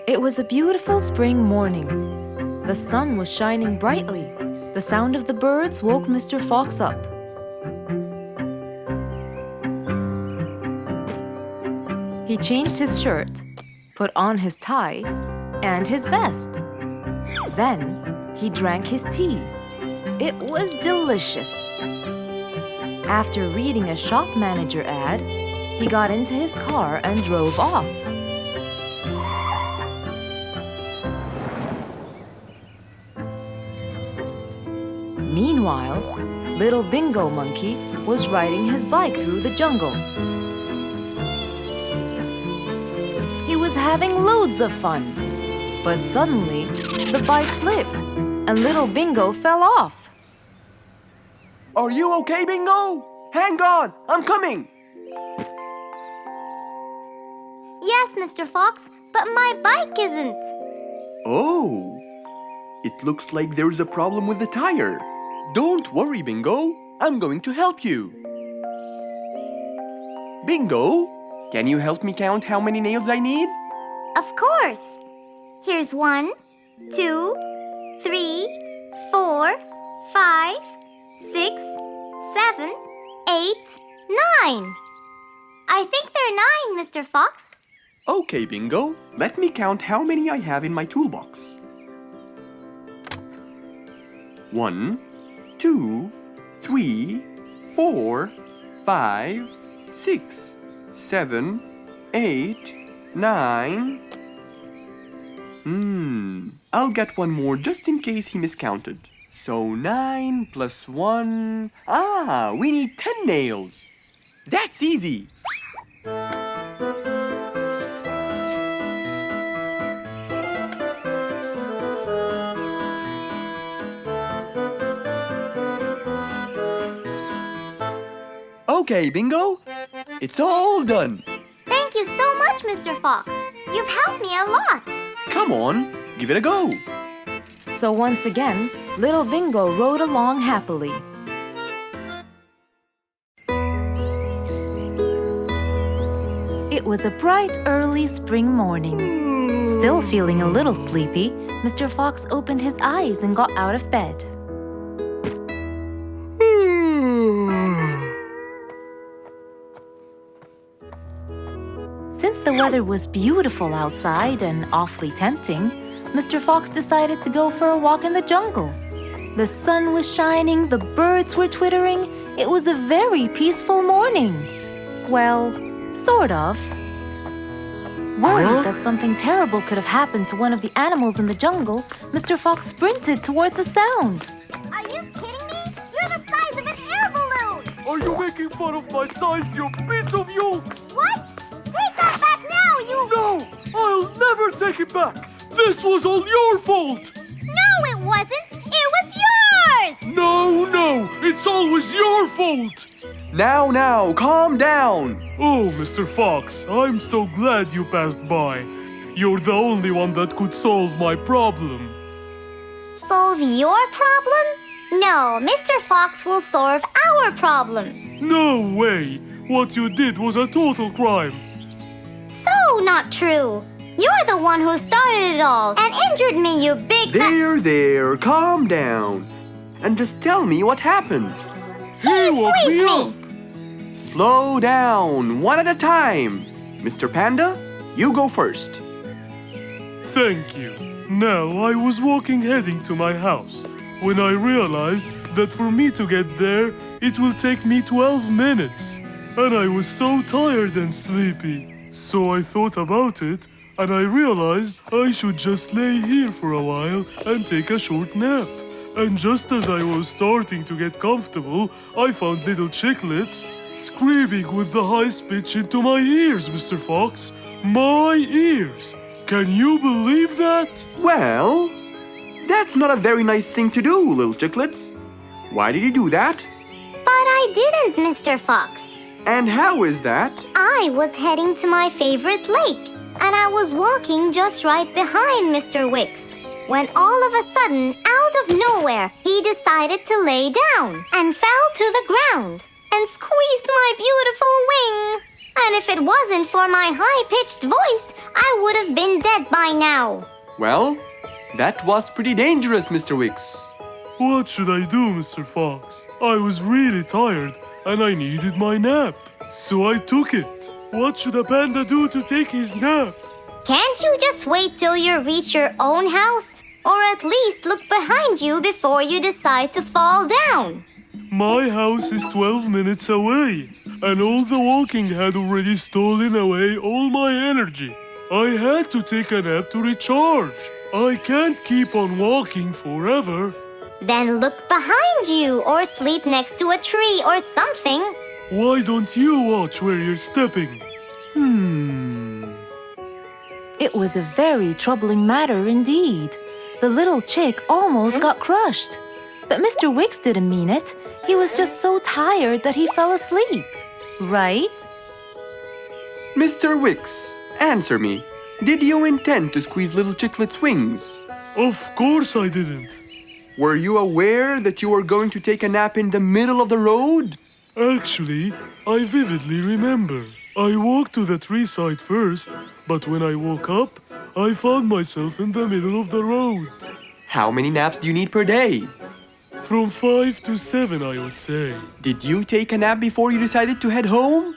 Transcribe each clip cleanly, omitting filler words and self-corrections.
It was a beautiful spring morning. The sun was shining brightly. The sound of the birds woke Mr. Fox up. He changed his shirt, put on his tie, and his vest. Then he drank his tea. It was delicious. After reading a shop manager ad, he got into his car and drove off. Meanwhile, little Bingo Monkey was riding his bike through the jungle. He was having loads of fun, but suddenly the bike slipped and little Bingo fell off. Are you okay, Bingo? Hang on, I'm coming! Yes, Mr. Fox, but my bike isn't. Oh, it looks like there's a problem with the tire. Don't worry, Bingo. I'm going to help you. Bingo, can you help me count how many nails I need? Of course. Here's 1, 2, 3, 4, 5, 6, 7, 8, 9. I think there are 9, Mr. Fox. Okay, Bingo. Let me count how many I have in my toolbox. 1, 2, 3, 4, 5, 6, 7, 8, 9. I'll get one more just in case he miscounted. So 9 plus 1. We need 10 nails. That's easy. Okay, Bingo. It's all done. Thank you so much, Mr. Fox. You've helped me a lot. Come on, give it a go. So once again, little Bingo rode along happily. It was a bright early spring morning. Still feeling a little sleepy, Mr. Fox opened his eyes and got out of bed. Since the weather was beautiful outside and awfully tempting, Mr. Fox decided to go for a walk in the jungle. The sun was shining, the birds were twittering. It was a very peaceful morning. Well, sort of. Worried that something terrible could have happened to one of the animals in the jungle, Mr. Fox sprinted towards the sound. Are you kidding me? You're the size of an air balloon! Are you making fun of my size, you piece of yolk? What? Take that back now, you... No! I'll never take it back! This was all your fault! No, it wasn't! It was yours! No! It's always your fault! Now, calm down. Oh, Mr. Fox, I'm so glad you passed by. You're the only one that could solve my problem. Solve your problem? No, Mr. Fox will solve our problem. No way! What you did was a total crime. So not true. You're the one who started it all and injured me, you big... There, calm down. And just tell me what happened. He woke squeezed me me! Slow down, one at a time. Mr. Panda, you go first. Thank you. Now, I was walking heading to my house when I realized that for me to get there, it will take me 12 minutes. And I was so tired and sleepy. So I thought about it, and I realized I should just lay here for a while and take a short nap. And just as I was starting to get comfortable, I found little chicklets screaming with the highest pitch into my ears, Mr. Fox. My ears! Can you believe that? Well, that's not a very nice thing to do, little chicklets. Why did you do that? But I didn't, Mr. Fox. And how is that? I was heading to my favorite lake, and I was walking just right behind Mr. Wicks, when all of a sudden, out of nowhere, he decided to lay down and fell to the ground and squeezed my beautiful wing. And if it wasn't for my high-pitched voice, I would have been dead by now. Well, that was pretty dangerous, Mr. Wicks. What should I do, Mr. Fox? I was really tired and I needed my nap. So I took it. What should a panda do to take his nap? Can't you just wait till you reach your own house? Or at least look behind you before you decide to fall down. My house is 12 minutes away, and all the walking had already stolen away all my energy. I had to take a nap to recharge. I can't keep on walking forever. Then look behind you or sleep next to a tree or something. Why don't you watch where you're stepping? It was a very troubling matter indeed. The little chick almost got crushed. But Mr. Wicks didn't mean it. He was just so tired that he fell asleep. Right? Mr. Wicks, answer me. Did you intend to squeeze little chicklet's wings? Of course I didn't. Were you aware that you were going to take a nap in the middle of the road? Actually, I vividly remember. I walked to the tree side first, but when I woke up, I found myself in the middle of the road. How many naps do you need per day? From 5 to 7, I would say. Did you take a nap before you decided to head home?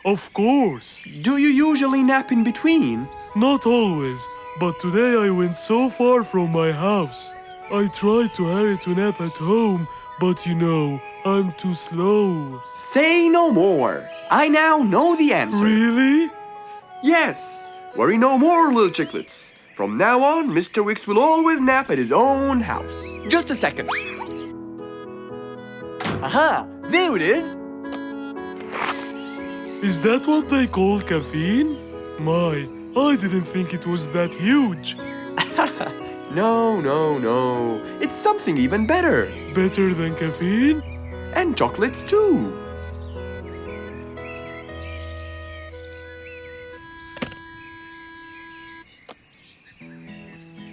Of course. Do you usually nap in between? Not always, but today I went so far from my house. I tried to hurry to nap at home, but you know, I'm too slow. Say no more. I now know the answer. Really? Yes. Worry no more, little chicklets. From now on, Mr. Wicks will always nap at his own house. Just a second. Aha! There it is! Is that what they call caffeine? My, I didn't think it was that huge. No. It's something even better. Better than caffeine? And chocolates too.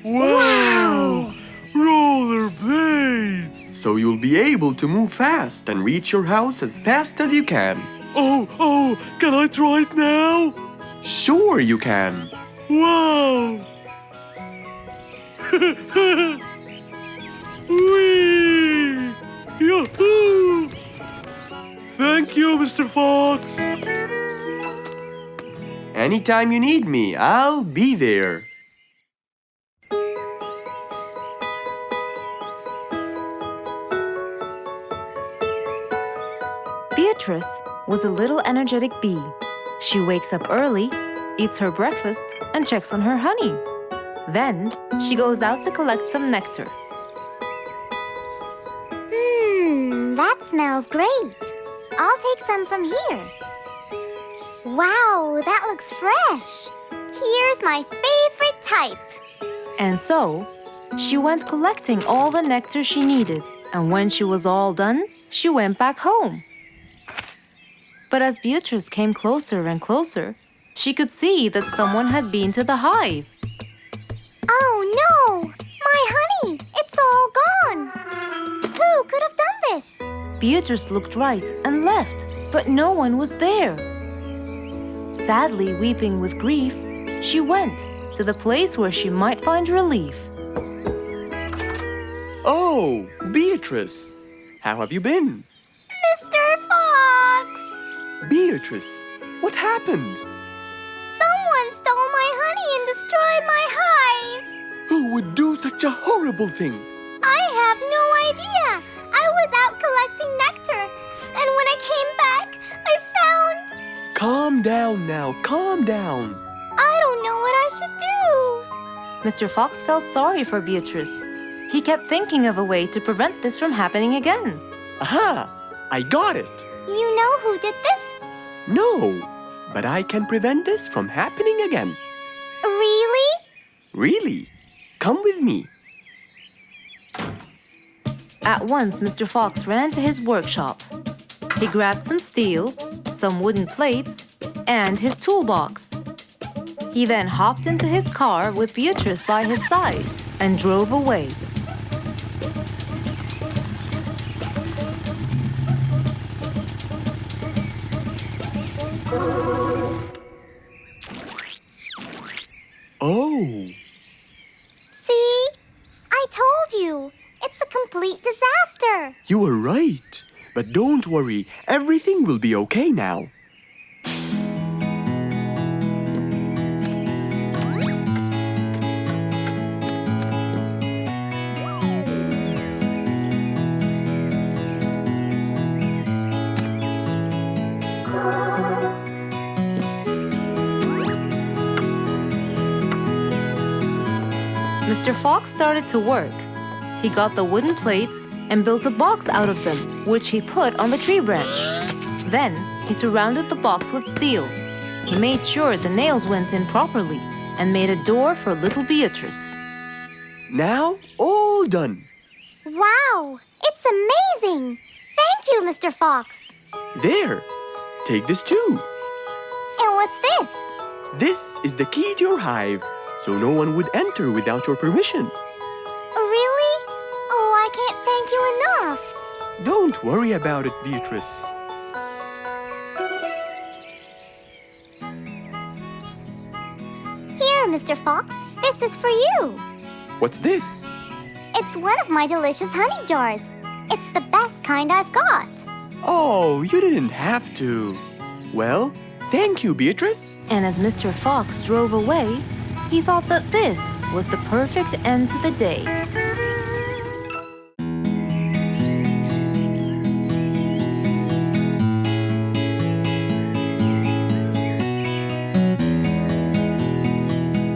Wow! Rollerblades! So you'll be able to move fast and reach your house as fast as you can. Oh, can I try it now? Sure you can. Wow! Whee! Yahoo! Thank you, Mr. Fox. Anytime you need me, I'll be there. Beatrice was a little energetic bee. She wakes up early, eats her breakfast, and checks on her honey. Then, she goes out to collect some nectar. That smells great. I'll take some from here. Wow, that looks fresh. Here's my favorite type. And so, she went collecting all the nectar she needed, and when she was all done, she went back home. But as Beatrice came closer and closer, she could see that someone had been to the hive. Oh no! My honey! It's all gone! Who could have done this? Beatrice looked right and left, but no one was there. Sadly weeping with grief, she went to the place where she might find relief. Oh, Beatrice. How have you been? Mr. Fox! Beatrice, what happened? Someone stole my honey and destroyed my hive! Who would do such a horrible thing? I have no idea! I was out collecting nectar, and when I came back, I found... Calm down now, calm down. I don't know what I should do! Mr. Fox felt sorry for Beatrice. He kept thinking of a way to prevent this from happening again. Aha! I got it! You know who did this? No, but I can prevent this from happening again. Really? Really? Come with me. At once, Mr. Fox ran to his workshop. He grabbed some steel, some wooden plates, and his toolbox. He then hopped into his car with Beatrice by his side and drove away. Oh, See? I told you. It's a complete disaster. you were right. But don't worry, everything will be okay now. Mr. Fox started to work. He got the wooden plates and built a box out of them, which he put on the tree branch. Then, he surrounded the box with steel. He made sure the nails went in properly and made a door for little Beatrice. Now, all done. Wow, it's amazing. Thank you, Mr. Fox. There, take this too. And what's this? This is the key to your hive, so no one would enter without your permission. Really? Oh, I can't thank you enough. Don't worry about it, Beatrice. Here, Mr. Fox, this is for you. What's this? It's one of my delicious honey jars. It's the best kind I've got. Oh, you didn't have to. Well, thank you, Beatrice. And as Mr. Fox drove away, he thought that this was the perfect end to the day.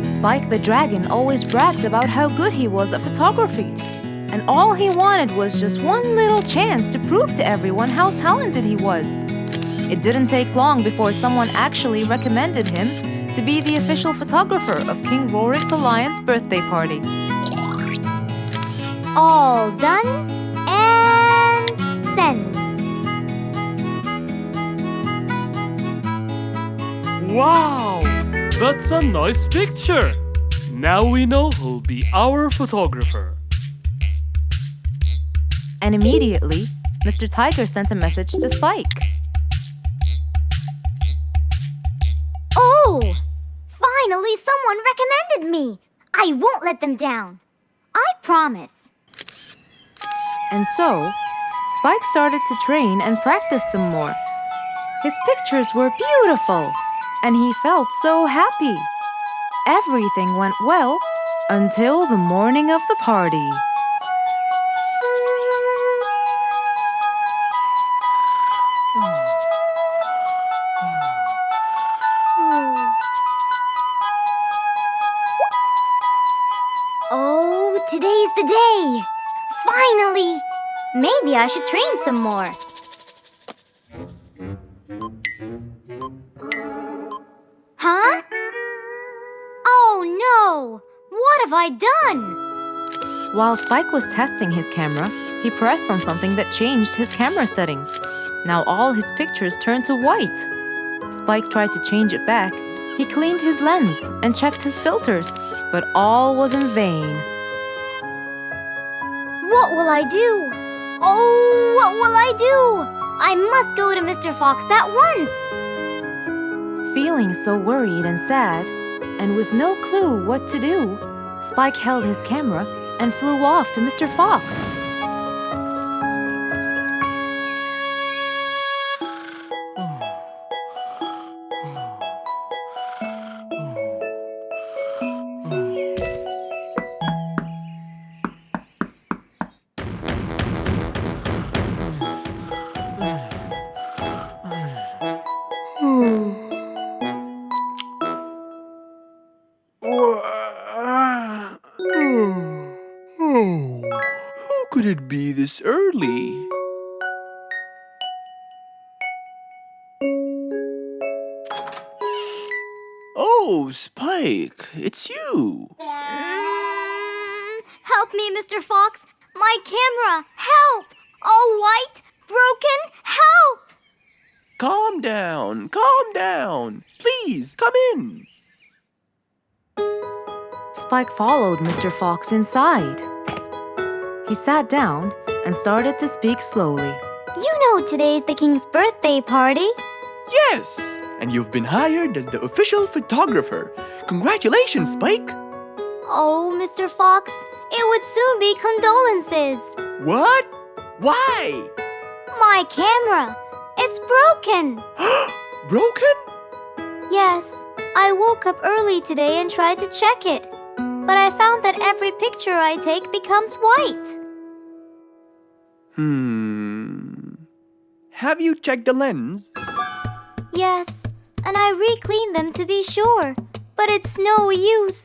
Spike the Dragon always bragged about how good he was at photography. And all he wanted was just one little chance to prove to everyone how talented he was. It didn't take long before someone actually recommended him to be the official photographer of King Rorik the Lion's birthday party. All done and send. Wow! That's a nice picture! Now we know who'll be our photographer. And immediately, Mr. Tiger sent a message to Spike. Oh! Finally, someone recommended me. I won't let them down. I promise. And so, Spike started to train and practice some more. His pictures were beautiful, and he felt so happy. Everything went well until the morning of the party. Oh, today's the day. Finally. Maybe I should train some more. Huh? Oh no! What have I done? While Spike was testing his camera, he pressed on something that changed his camera settings. Now all his pictures turned to white. Spike tried to change it back. He cleaned his lens and checked his filters, but all was in vain. What will I do? Oh, what will I do? I must go to Mr. Fox at once. Feeling so worried and sad, and with no clue what to do, Spike held his camera and flew off to Mr. Fox. How could it be this early? Oh, Spike, it's you. Help me, Mr. Fox. My camera. Help! All white, broken. Help! Calm down, calm down. Please, come in. Spike followed Mr. Fox inside. He sat down and started to speak slowly. You know today's the king's birthday party. Yes, and you've been hired as the official photographer. Congratulations, Spike! Oh, Mr. Fox, it would soon be condolences. What? Why? My camera, it's broken. Broken? Yes, I woke up early today and tried to check it. But I found that every picture I take becomes white. Have you checked the lens? Yes, and I re-cleaned them to be sure. But it's no use.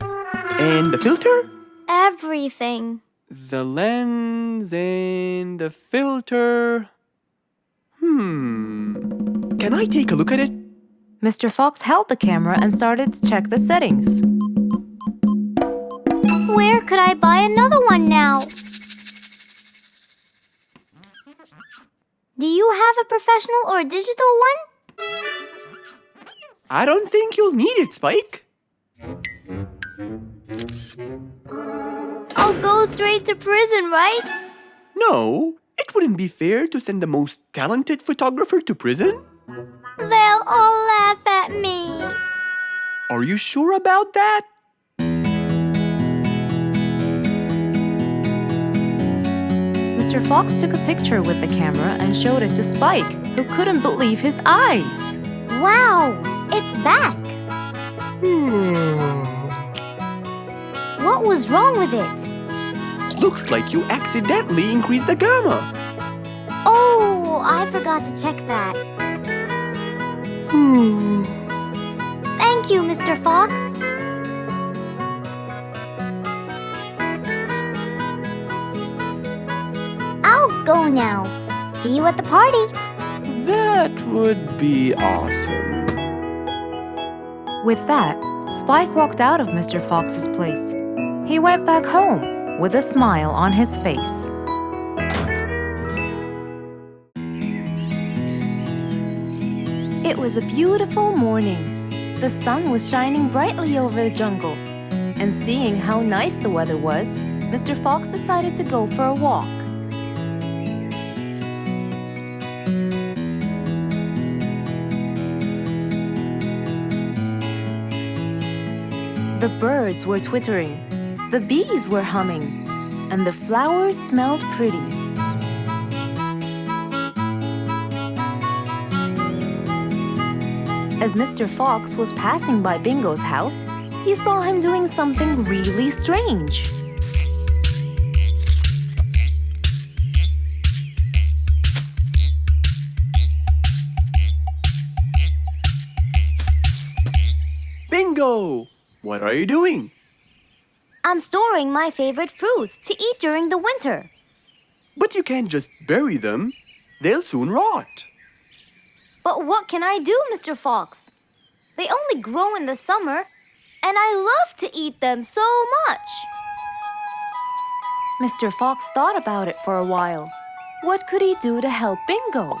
And the filter? Everything. The lens and the filter. Can I take a look at it? Mr. Fox held the camera and started to check the settings. Where could I buy another one now? Do you have a professional or digital one? I don't think you'll need it, Spike. I'll go straight to prison, right? No, it wouldn't be fair to send the most talented photographer to prison. They'll all laugh at me. Are you sure about that? Mr. Fox took a picture with the camera and showed it to Spike, who couldn't believe his eyes. Wow, it's back. What was wrong with it? Looks like you accidentally increased the gamma. Oh, I forgot to check that. Thank you, Mr. Fox. I'll go now. See you at the party. That would be awesome. With that, Spike walked out of Mr. Fox's place. He went back home with a smile on his face. It was a beautiful morning. The sun was shining brightly over the jungle. And seeing how nice the weather was, Mr. Fox decided to go for a walk. The birds were twittering, the bees were humming, and the flowers smelled pretty. As Mr. Fox was passing by Bingo's house, he saw him doing something really strange. Bingo! What are you doing? I'm storing my favorite fruits to eat during the winter. But you can't just bury them. They'll soon rot. But what can I do, Mr. Fox? They only grow in the summer, and I love to eat them so much. Mr. Fox thought about it for a while. What could he do to help Bingo?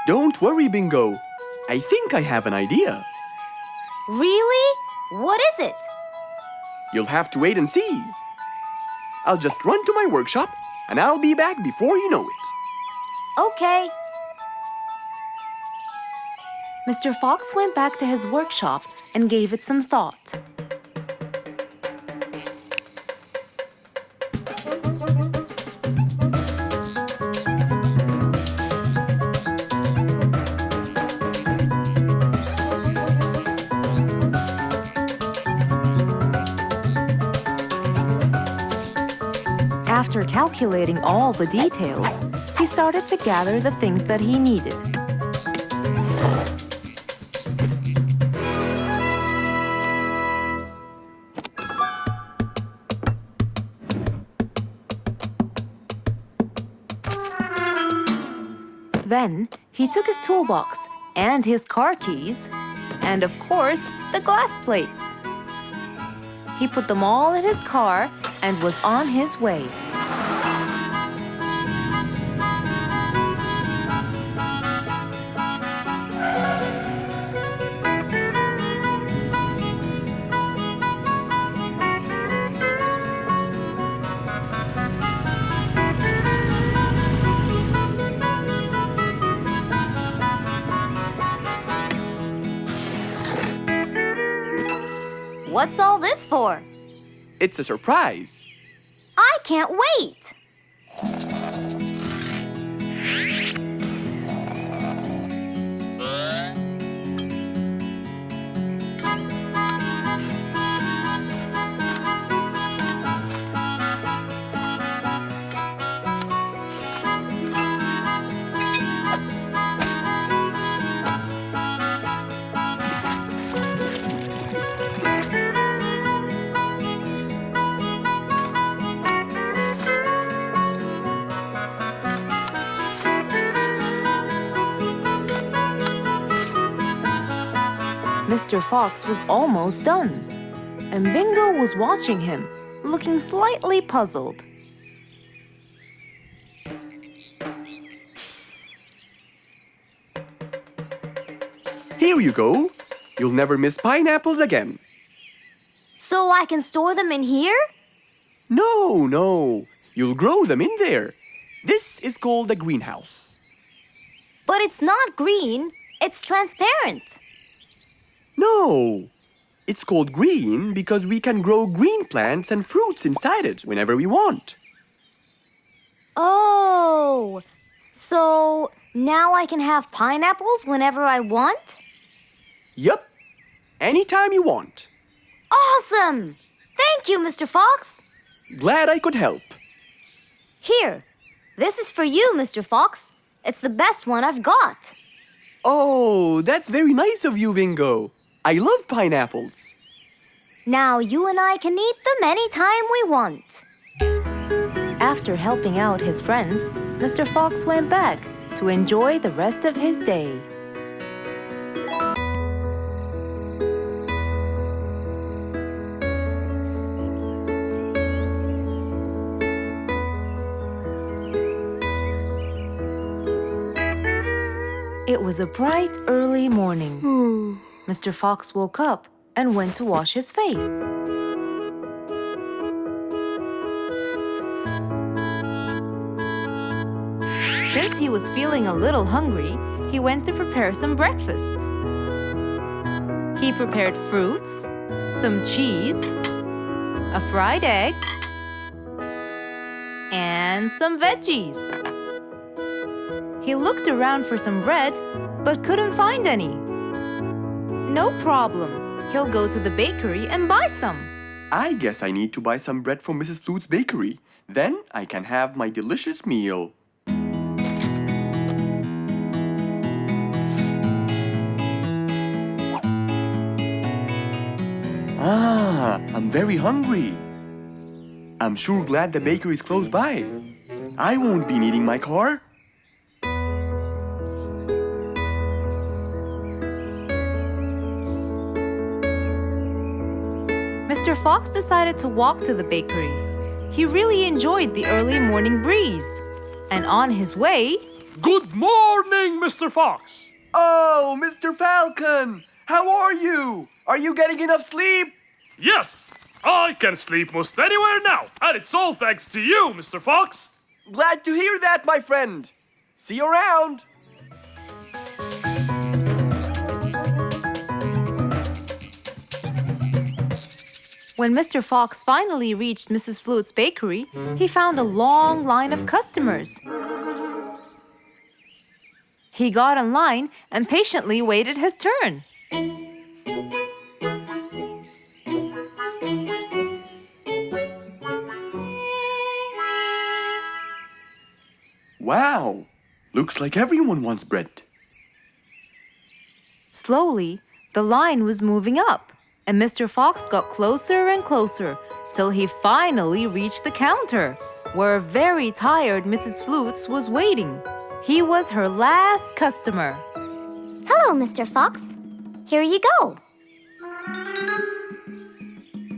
Don't worry, Bingo. I think I have an idea. Really? What is it? You'll have to wait and see. I'll just run to my workshop, and I'll be back before you know it. Okay. Mr. Fox went back to his workshop and gave it some thought. After calculating all the details, he started to gather the things that he needed. Then, he took his toolbox and his car keys, and of course, the glass plates. He put them all in his car and was on his way. What's all this for? It's a surprise. I can't wait! Mr. Fox was almost done, and Bingo was watching him, looking slightly puzzled. Here you go. You'll never miss pineapples again. So I can store them in here? No. You'll grow them in there. This is called a greenhouse. But it's not green, it's transparent. No. It's called green because we can grow green plants and fruits inside it whenever we want. Oh, so now I can have pineapples whenever I want? Yup. Anytime you want. Awesome! Thank you, Mr. Fox. Glad I could help. Here, this is for you, Mr. Fox. It's the best one I've got. Oh, that's very nice of you, Bingo. I love pineapples. Now you and I can eat them anytime we want. After helping out his friend, Mr. Fox went back to enjoy the rest of his day. It was a bright, early morning. Mr. Fox woke up and went to wash his face. Since he was feeling a little hungry, he went to prepare some breakfast. He prepared fruits, some cheese, a fried egg, and some veggies. He looked around for some bread, but couldn't find any. No problem. He'll go to the bakery and buy some. I guess I need to buy some bread from Mrs. Flute's bakery. Then I can have my delicious meal. I'm very hungry. I'm sure glad the bakery is close by. I won't be needing my car. Mr. Fox decided to walk to the bakery. He really enjoyed the early morning breeze. And on his way... Good morning, Mr. Fox. Oh, Mr. Falcon! How are you? Are you getting enough sleep? Yes, I can sleep most anywhere now, and it's all thanks to you, Mr. Fox. Glad to hear that, my friend. See you around. When Mr. Fox finally reached Mrs. Flute's bakery, he found a long line of customers. He got in line and patiently waited his turn. Wow, looks like everyone wants bread. Slowly, the line was moving up, and Mr. Fox got closer and closer till he finally reached the counter, where a very tired Mrs. Flutes was waiting. He was her last customer. Hello, Mr. Fox. Here you go.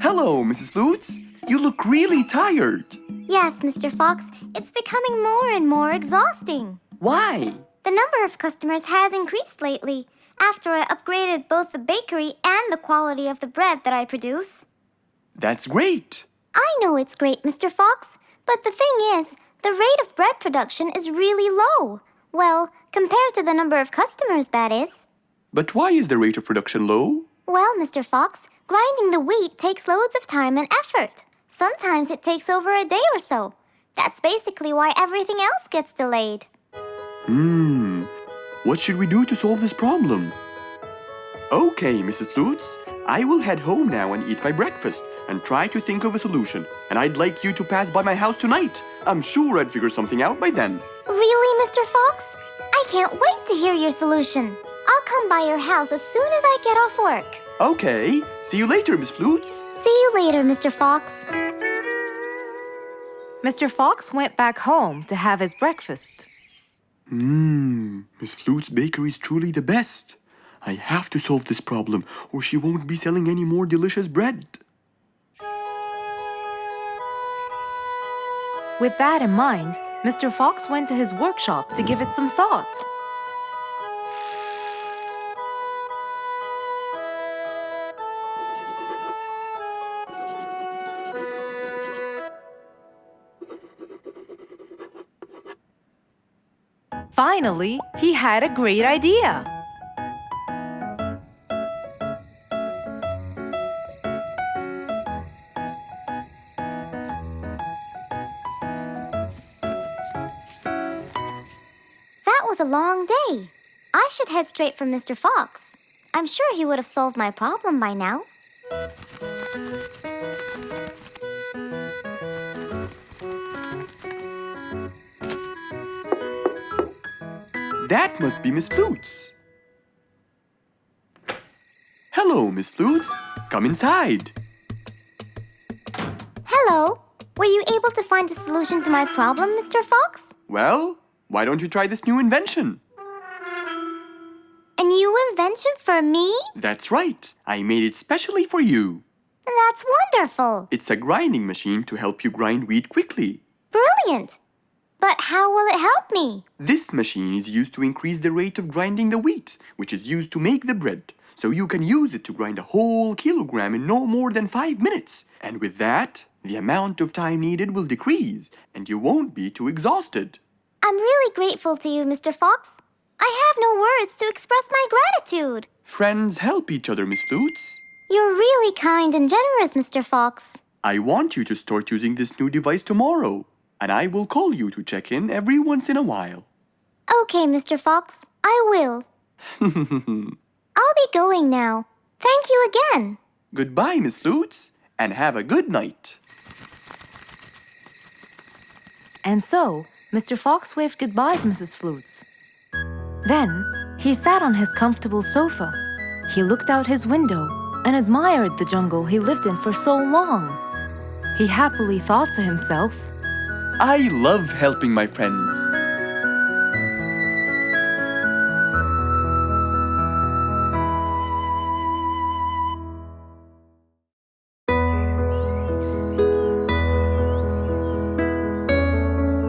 Hello, Mrs. Flutes. You look really tired. Yes, Mr. Fox, it's becoming more and more exhausting. Why? The number of customers has increased lately after I upgraded both the bakery and the quality of the bread that I produce. That's great. I know it's great, Mr. Fox, but the thing is, the rate of bread production is really low. Well, compared to the number of customers, that is. But why is the rate of production low? Well, Mr. Fox, Grinding the wheat takes loads of time and effort. Sometimes it takes over a day or so. That's basically why everything else gets delayed. What should we do to solve this problem? Okay, Mrs. Flutes, I will head home now and eat my breakfast and try to think of a solution. And I'd like you to pass by my house tonight. I'm sure I'd figure something out by then. Really, Mr. Fox? I can't wait to hear your solution. I'll come by your house as soon as I get off work. Okay, see you later, Miss Flutes. See you later, Mr. Fox. Mr. Fox went back home to have his breakfast. Miss Flute's bakery is truly the best. I have to solve this problem, or she won't be selling any more delicious bread. With that in mind, Mr. Fox went to his workshop to give it some thought. Finally, he had a great idea. That was a long day. I should head straight for Mr. Fox. I'm sure he would have solved my problem by now. That must be Miss Flutes. Hello, Miss Flutes. Come inside. Hello. Were you able to find a solution to my problem, Mr. Fox? Well, why don't you try this new invention? A new invention for me? That's right. I made it specially for you. That's wonderful. It's a grinding machine to help you grind wheat quickly. Brilliant. But how will it help me? This machine is used to increase the rate of grinding the wheat, which is used to make the bread. So you can use it to grind a whole kilogram in no more than 5 minutes. And with that, the amount of time needed will decrease, and you won't be too exhausted. I'm really grateful to you, Mr. Fox. I have no words to express my gratitude. Friends help each other, Miss Flutes. You're really kind and generous, Mr. Fox. I want you to start using this new device tomorrow, and I will call you to check in every once in a while. Okay, Mr. Fox, I will. I'll be going now. Thank you again. Goodbye, Miss Flutes, and have a good night. And so, Mr. Fox waved goodbye to Mrs. Flutes. Then, he sat on his comfortable sofa. He looked out his window and admired the jungle he lived in for so long. He happily thought to himself, I love helping my friends.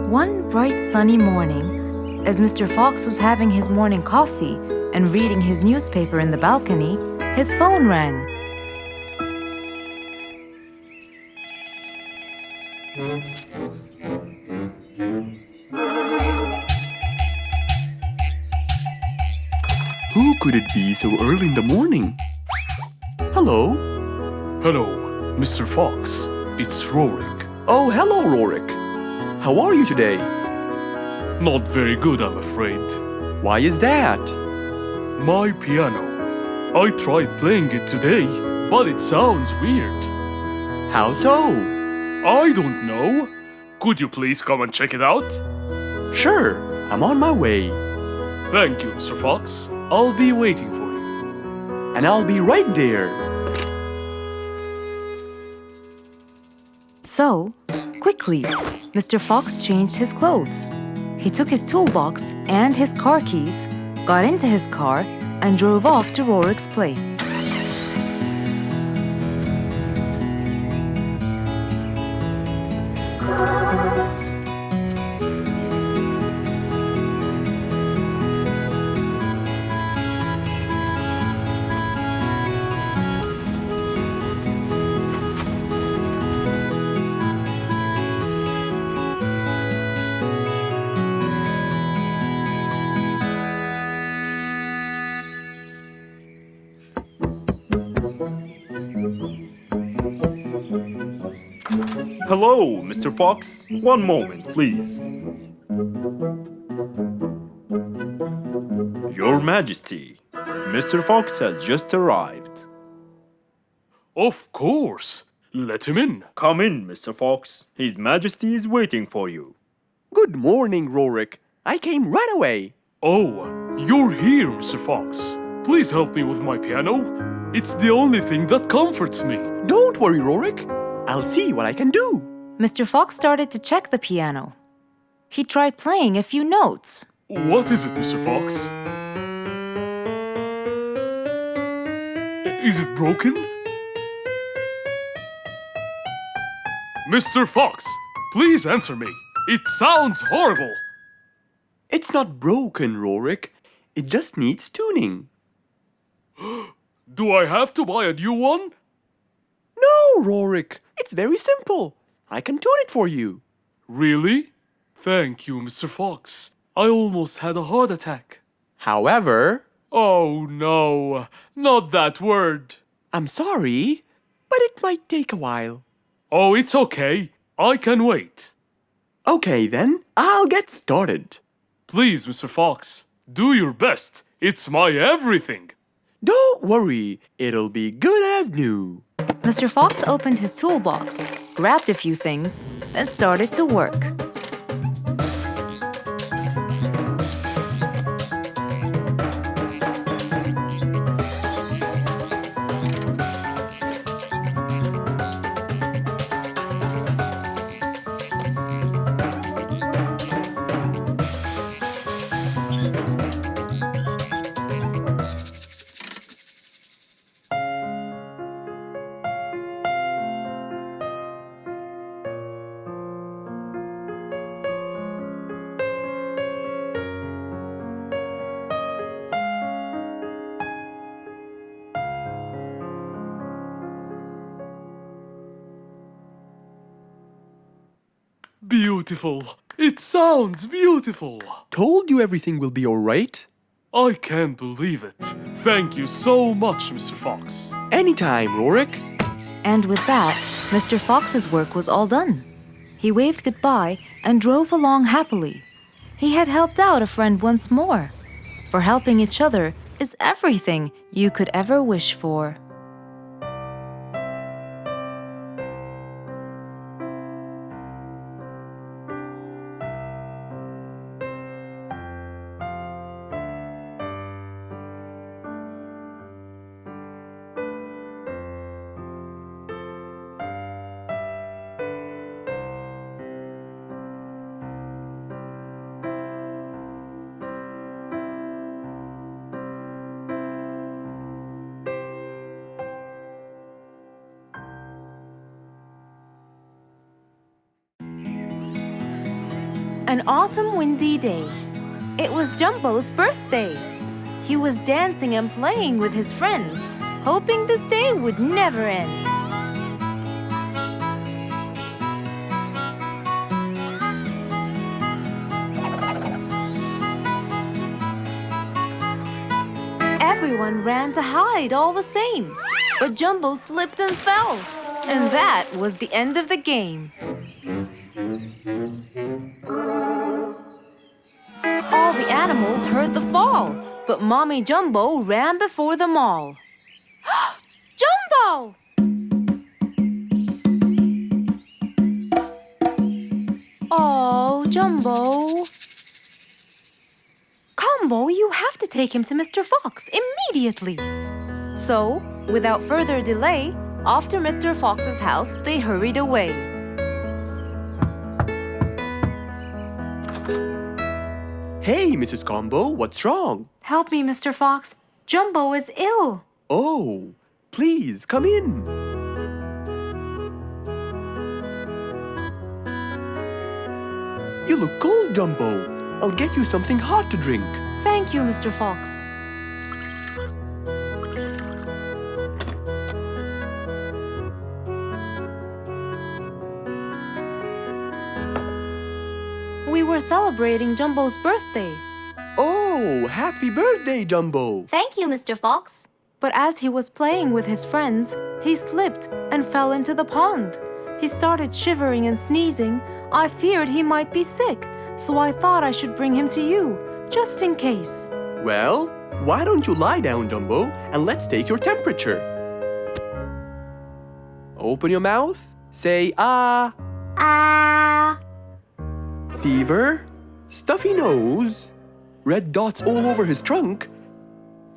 One bright sunny morning, as Mr. Fox was having his morning coffee and reading his newspaper in the balcony, his phone rang. Who could it be so early in the morning? Hello? Hello, Mr. Fox. It's Rorik. Oh, hello, Rorik. How are you today? Not very good, I'm afraid. Why is that? My piano. I tried playing it today, but it sounds weird. How so? I don't know. Could you please come and check it out? Sure, I'm on my way. Thank you, Mr. Fox. I'll be waiting for you. And I'll be right there. So, quickly, Mr. Fox changed his clothes. He took his toolbox and his car keys, got into his car, and drove off to Rorik's place. Hello, Mr. Fox. One moment, please. Your Majesty, Mr. Fox has just arrived. Of course. Let him in. Come in, Mr. Fox. His Majesty is waiting for you. Good morning, Rorik. I came right away. Oh, you're here, Mr. Fox. Please help me with my piano. It's the only thing that comforts me. Don't worry, Rorik. I'll see what I can do. Mr. Fox started to check the piano. He tried playing a few notes. What is it, Mr. Fox? Is it broken? Mr. Fox, please answer me. It sounds horrible. It's not broken, Rorik. It just needs tuning. Do I have to buy a new one? No, Rorik. It's very simple. I can tune it for you. Really? Thank you, Mr. Fox. I almost had a heart attack. However, Oh no, not that word. I'm sorry, but it might take a while. Oh, it's okay. I can wait. Okay, then, I'll get started. Please, Mr. Fox, do your best. It's my everything. Don't worry, it'll be good as new. Mr. Fox opened his toolbox, grabbed a few things, then started to work. Beautiful. It sounds beautiful. Told you everything will be alright? I can't believe it. Thank you so much, Mr. Fox. Anytime, Rorik. And with that, Mr. Fox's work was all done. He waved goodbye and drove along happily. He had helped out a friend once more. For helping each other is everything you could ever wish for. An autumn windy day. It was Jumbo's birthday. He was dancing and playing with his friends, hoping this day would never end. Everyone ran to hide all the same, but Jumbo slipped and fell. And that was the end of the game. All the animals heard the fall, but Mommy Jumbo ran before them all. Jumbo! Oh, Jumbo. Combo, you have to take him to Mr. Fox immediately. So, without further delay, off to Mr. Fox's house they hurried away. Hey, Mrs. Combo, what's wrong? Help me, Mr. Fox. Jumbo is ill. Oh, please, come in. You look cold, Jumbo. I'll get you something hot to drink. Thank you, Mr. Fox. We were celebrating Jumbo's birthday. Oh, happy birthday, Jumbo. Thank you, Mr. Fox. But as he was playing with his friends, he slipped and fell into the pond. He started shivering and sneezing. I feared he might be sick, so I thought I should bring him to you, just in case. Well, why don't you lie down, Dumbo, and let's take your temperature. Open your mouth. Say ah. Ah. Fever, stuffy nose, red dots all over his trunk.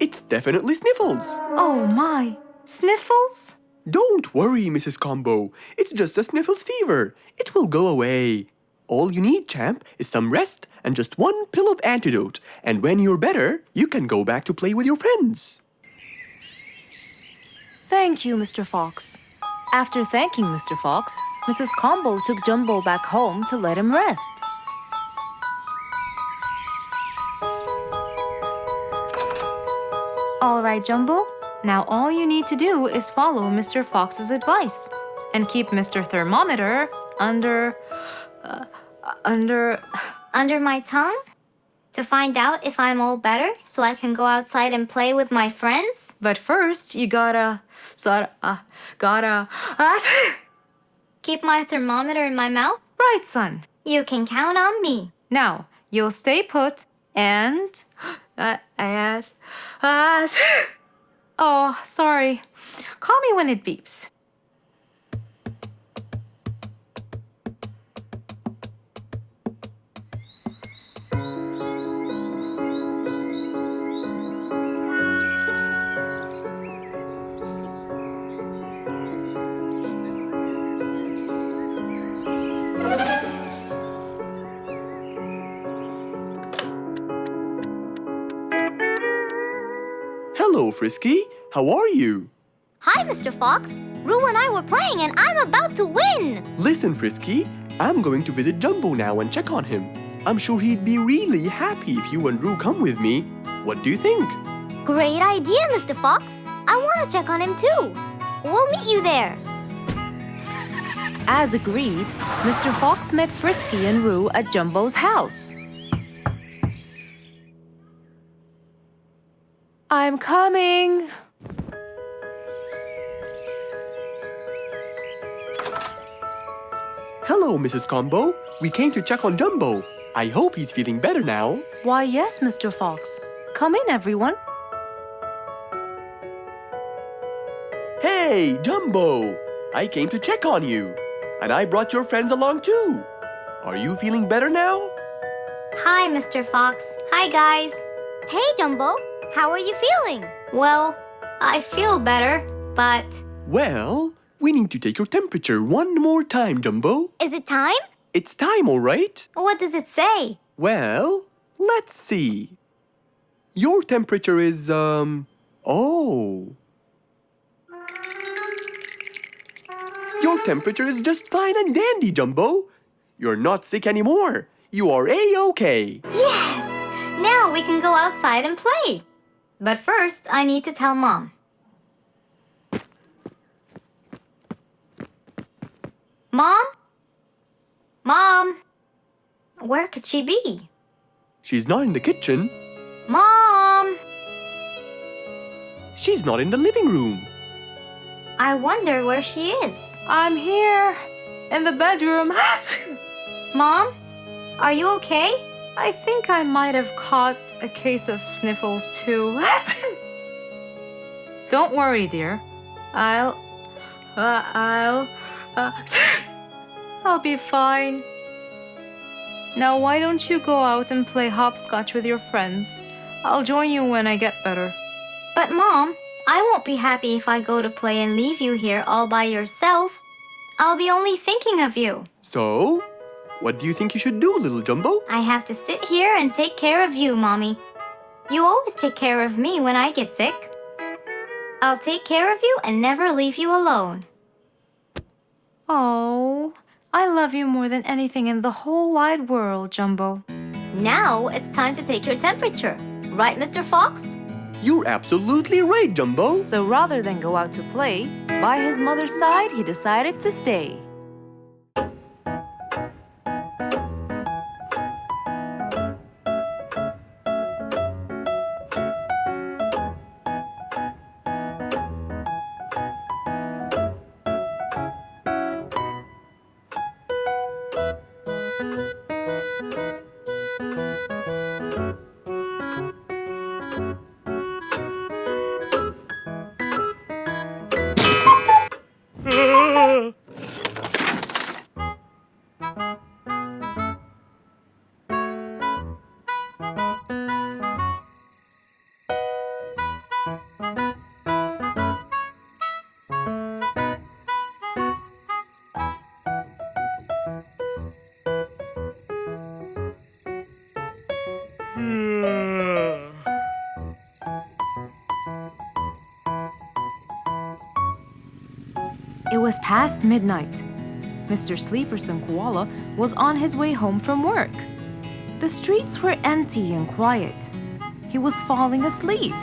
It's definitely sniffles. Oh my, sniffles? Don't worry, Mrs. Combo. It's just a sniffles fever. It will go away. All you need, champ, is some rest and just one pill of antidote. And when you're better, you can go back to play with your friends. Thank you, Mr. Fox. After thanking Mr. Fox, Mrs. Combo took Jumbo back home to let him rest. All right, Jumbo. Now all you need to do is follow Mr. Fox's advice and keep Mr. Thermometer under Under my tongue? To find out if I'm all better so I can go outside and play with my friends? But first, you gotta Keep my thermometer in my mouth? right, son. You can count on me. Now, you'll stay put and oh, sorry. Call me when it beeps. Hello, Frisky. How are you? Hi, Mr. Fox. Roo and I were playing and I'm about to win. Listen, Frisky. I'm going to visit Jumbo now and check on him. I'm sure he'd be really happy if you and Roo come with me. What do you think? Great idea, Mr. Fox. I want to check on him too. We'll meet you there. As agreed, Mr. Fox met Frisky and Roo at Jumbo's house. I'm coming. Hello, Mrs. Combo. We came to check on Jumbo. I hope he's feeling better now. Why, yes, Mr. Fox. Come in, everyone. Hey, Jumbo! I came to check on you. And I brought your friends along too. Are you feeling better now? Hi, Mr. Fox. Hi, guys. Hey, Jumbo. How are you feeling? Well, I feel better, but... Well, we need to take your temperature one more time, Jumbo. Is it time? It's time, all right? What does it say? Well, let's see. Your temperature is, oh. Your temperature is just fine and dandy, Jumbo. You're not sick anymore. You are A-OK. Yes! Now we can go outside and play. But first, I need to tell Mom. Mom? Mom? Where could she be? She's not in the kitchen. Mom! She's not in the living room. I wonder where she is. I'm here, in the bedroom. Mom? Are you okay? I think I might have caught a case of sniffles too. Don't worry, dear. I'll be fine. Now why don't you go out and play hopscotch with your friends? I'll join you when I get better. But Mom, I won't be happy if I go to play and leave you here all by yourself. I'll be only thinking of you. So, what do you think you should do, little Jumbo? I have to sit here and take care of you, Mommy. You always take care of me when I get sick. I'll take care of you and never leave you alone. Oh, I love you more than anything in the whole wide world, Jumbo. Now it's time to take your temperature. Right, Mr. Fox? You're absolutely right, Jumbo. So rather than go out to play, by his mother's side, he decided to stay. It was past midnight. Mr. Sleeperson Koala was on his way home from work. The streets were empty and quiet. He was falling asleep.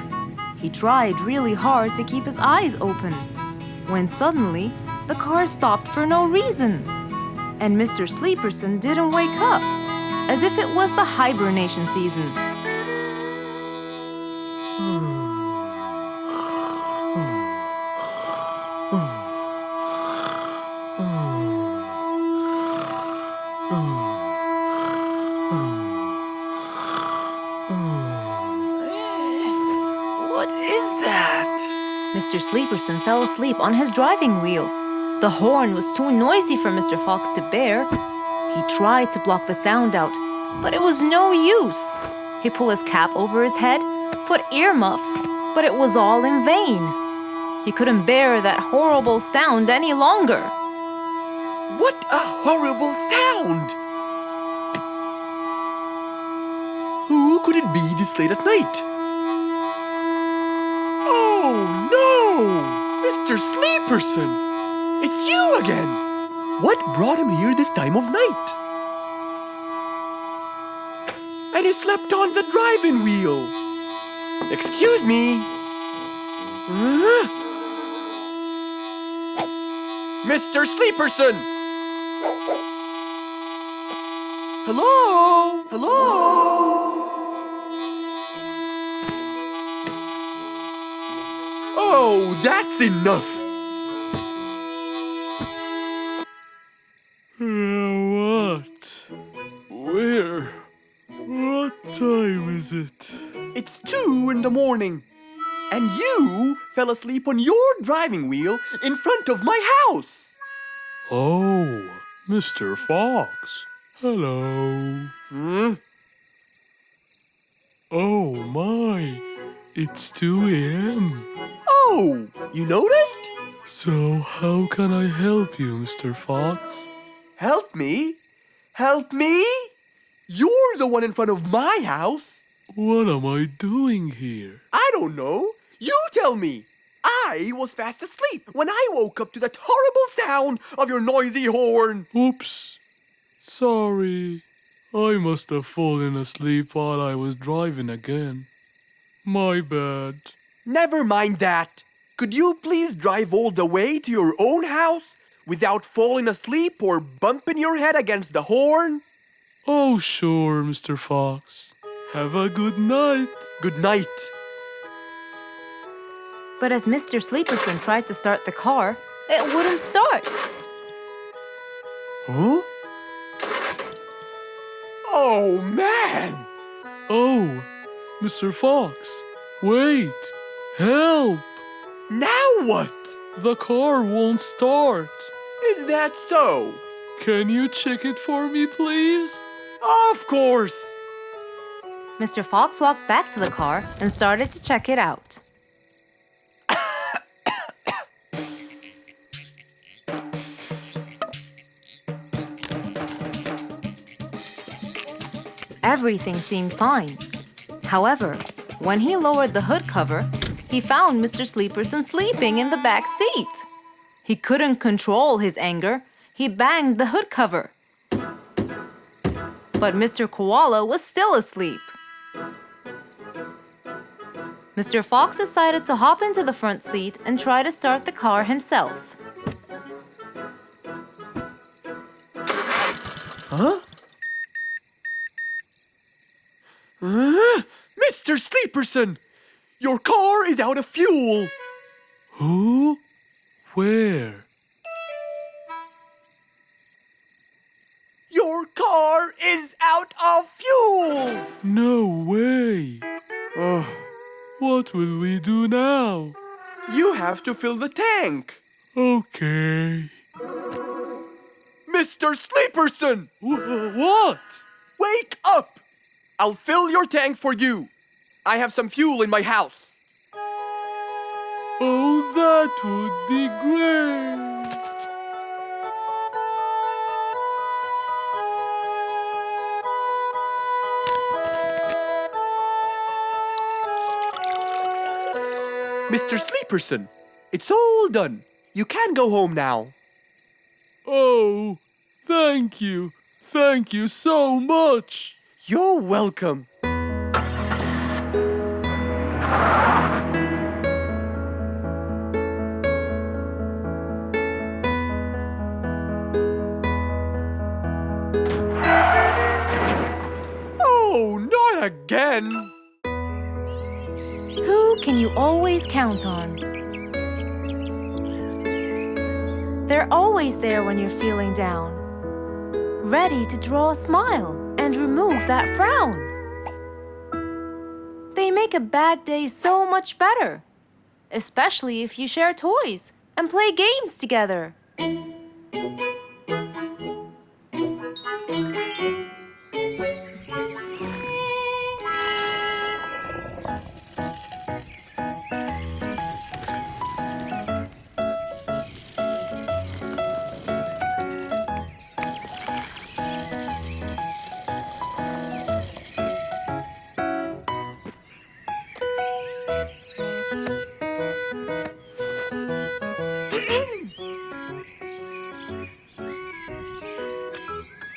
He tried really hard to keep his eyes open, when suddenly the car stopped for no reason. And Mr. Sleeperson didn't wake up, as if it was the hibernation season. What is that? Mr. Sleeperson fell asleep on his driving wheel. The horn was too noisy for Mr. Fox to bear. He tried to block the sound out, but it was no use. He pulled his cap over his head, put earmuffs, but it was all in vain. He couldn't bear that horrible sound any longer. What a horrible sound! Who could it be this late at night? Oh no! Mr. Sleeperson! It's you again! What brought him here this time of night? And he slept on the driving wheel! Excuse me! Mr. Sleeperson! Hello? Hello? Oh, that's enough! What? Where? What time is it? It's 2 in the morning, and you fell asleep on your driving wheel in front of my house. Oh, Mr. Fox. Hello. Oh my, it's 2 a.m. Oh, you noticed? So how can I help you, Mr. Fox? Help me? Help me? You're the one in front of my house. What am I doing here? I don't know. You tell me. I was fast asleep when I woke up to that horrible sound of your noisy horn. Oops. Sorry. I must have fallen asleep while I was driving again. My bad. Never mind that. Could you please drive all the way to your own house without falling asleep or bumping your head against the horn? Oh, sure, Mr. Fox. Have a good night. Good night. But as Mr. Sleeperson tried to start the car, it wouldn't start. Huh? Oh, man! Oh, Mr. Fox, wait! Help! Now what? The car won't start. Is that so? Can you check it for me, please? Of course! Mr. Fox walked back to the car and started to check it out. Everything seemed fine. However, when he lowered the hood cover, he found Mr. Sleeperson sleeping in the back seat. He couldn't control his anger. He banged the hood cover. But Mr. Koala was still asleep. Mr. Fox decided to hop into the front seat and try to start the car himself. Huh? Mr. Sleeperson! Your car is out of fuel! Who? Where? Your car is out of fuel! No way! What will we do now? You have to fill the tank! Okay. Mr. Sleeperson! What? Wake up! I'll fill your tank for you. I have some fuel in my house. Oh, that would be great! Mr. Sleeperson, it's all done. You can go home now. Oh, thank you. Thank you so much. You're welcome. Oh, not again. Who can you always count on? They're always there when you're feeling down, ready to draw a smile and remove that frown. They make a bad day so much better, especially if you share toys and play games together.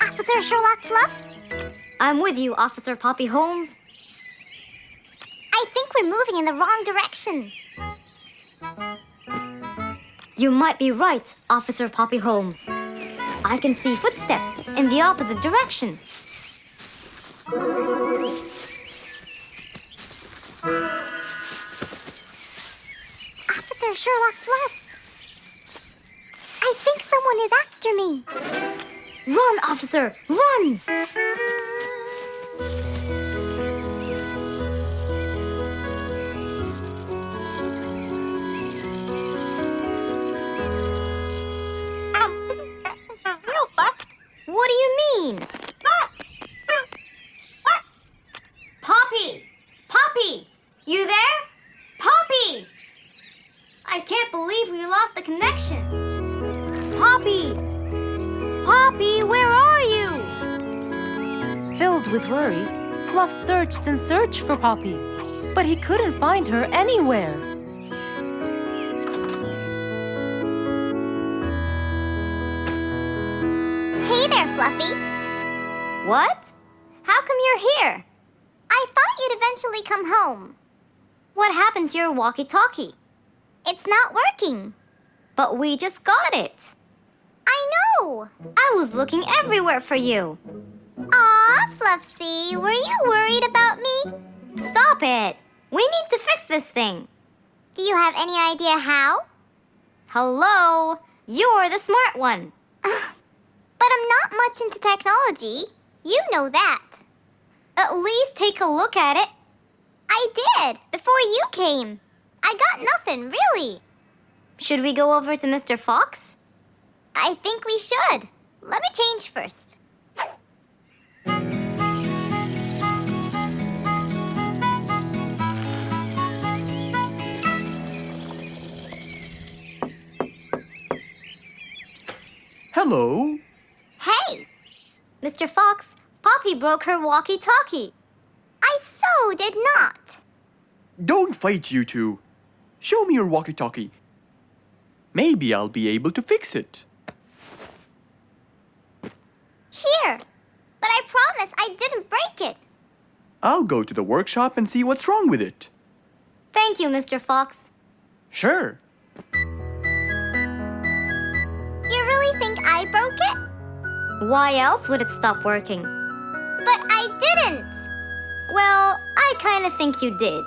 Officer Sherlock Fluffs? I'm with you, Officer Poppy Holmes. I think we're moving in the wrong direction. You might be right, Officer Poppy Holmes. I can see footsteps in the opposite direction. Officer Sherlock Fluffs. I think someone is after me. Run, officer! Run! What do you mean? Poppy! Poppy! You there? Poppy! I can't believe we lost the connection. Poppy! Poppy, where are you? Filled with worry, Fluff searched and searched for Poppy, but he couldn't find her anywhere. Hey there, Fluffy. What? How come you're here? I thought you'd eventually come home. What happened to your walkie-talkie? It's not working. But we just got it. I know! I was looking everywhere for you. Aw, Fluffsy, were you worried about me? Stop it! We need to fix this thing. Do you have any idea how? Hello? You're the smart one. But I'm not much into technology. You know that. At least take a look at it. I did, before you came. I got nothing, really. Should we go over to Mr. Fox? I think we should. Let me change first. Hello. Hey! Mr. Fox, Poppy broke her walkie-talkie. I so did not. Don't fight, you two. Show me your walkie-talkie. Maybe I'll be able to fix it. Here. But I promise I didn't break it. I'll go to the workshop and see what's wrong with it. Thank you, Mr. Fox. Sure. You really think I broke it? Why else would it stop working? But I didn't. Well, I kind of think you did.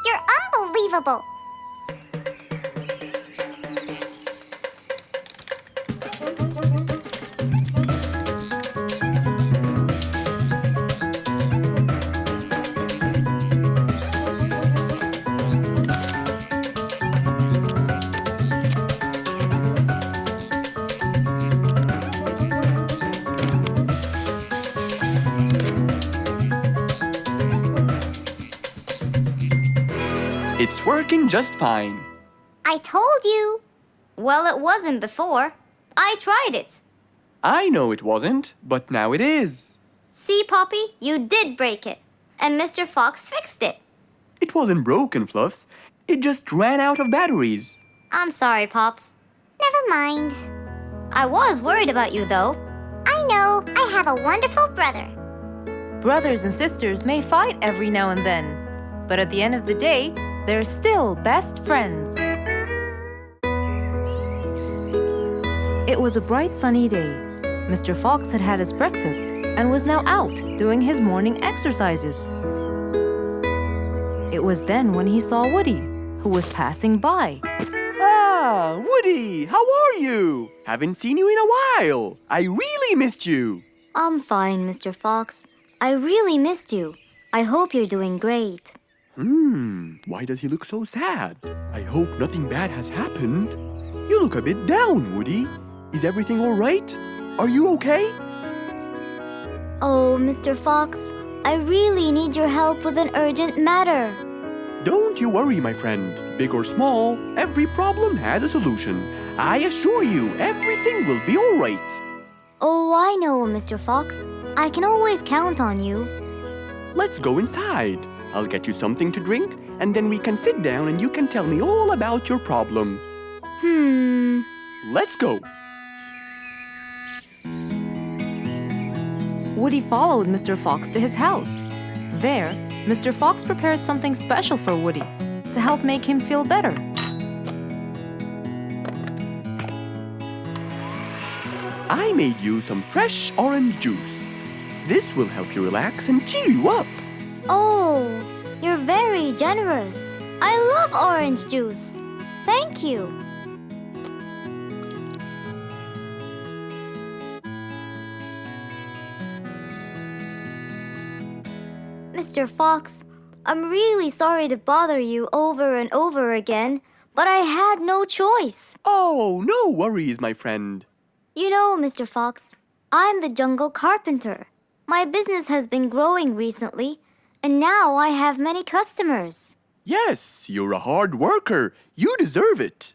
You're unbelievable. It's working just fine. I told you. Well, it wasn't before. I tried it. I know it wasn't, but now it is. See, Poppy, you did break it. And Mr. Fox fixed it. It wasn't broken, Fluffs. It just ran out of batteries. I'm sorry, Pops. Never mind. I was worried about you, though. I know. I have a wonderful brother. Brothers and sisters may fight every now and then, but at the end of the day, they're still best friends. It was a bright sunny day. Mr. Fox had had his breakfast and was now out doing his morning exercises. It was then when he saw Woody, who was passing by. Ah, Woody, how are you? Haven't seen you in a while. I really missed you. I'm fine, Mr. Fox. I really missed you. I hope you're doing great. Why does he look so sad? I hope nothing bad has happened. You look a bit down, Woody. Is everything all right? Are you okay? Oh, Mr. Fox, I really need your help with an urgent matter. Don't you worry, my friend. Big or small, every problem has a solution. I assure you, everything will be all right. Oh, I know, Mr. Fox. I can always count on you. Let's go inside. I'll get you something to drink, and then we can sit down and you can tell me all about your problem. Let's go. Woody followed Mr. Fox to his house. There, Mr. Fox prepared something special for Woody to help make him feel better. I made you some fresh orange juice. This will help you relax and cheer you up. Oh, you're very generous. I love orange juice. Thank you. Mr. Fox, I'm really sorry to bother you over and over again, but I had no choice. Oh, no worries, my friend. You know, Mr. Fox, I'm the jungle carpenter. My business has been growing recently, and now I have many customers. Yes, you're a hard worker. You deserve it.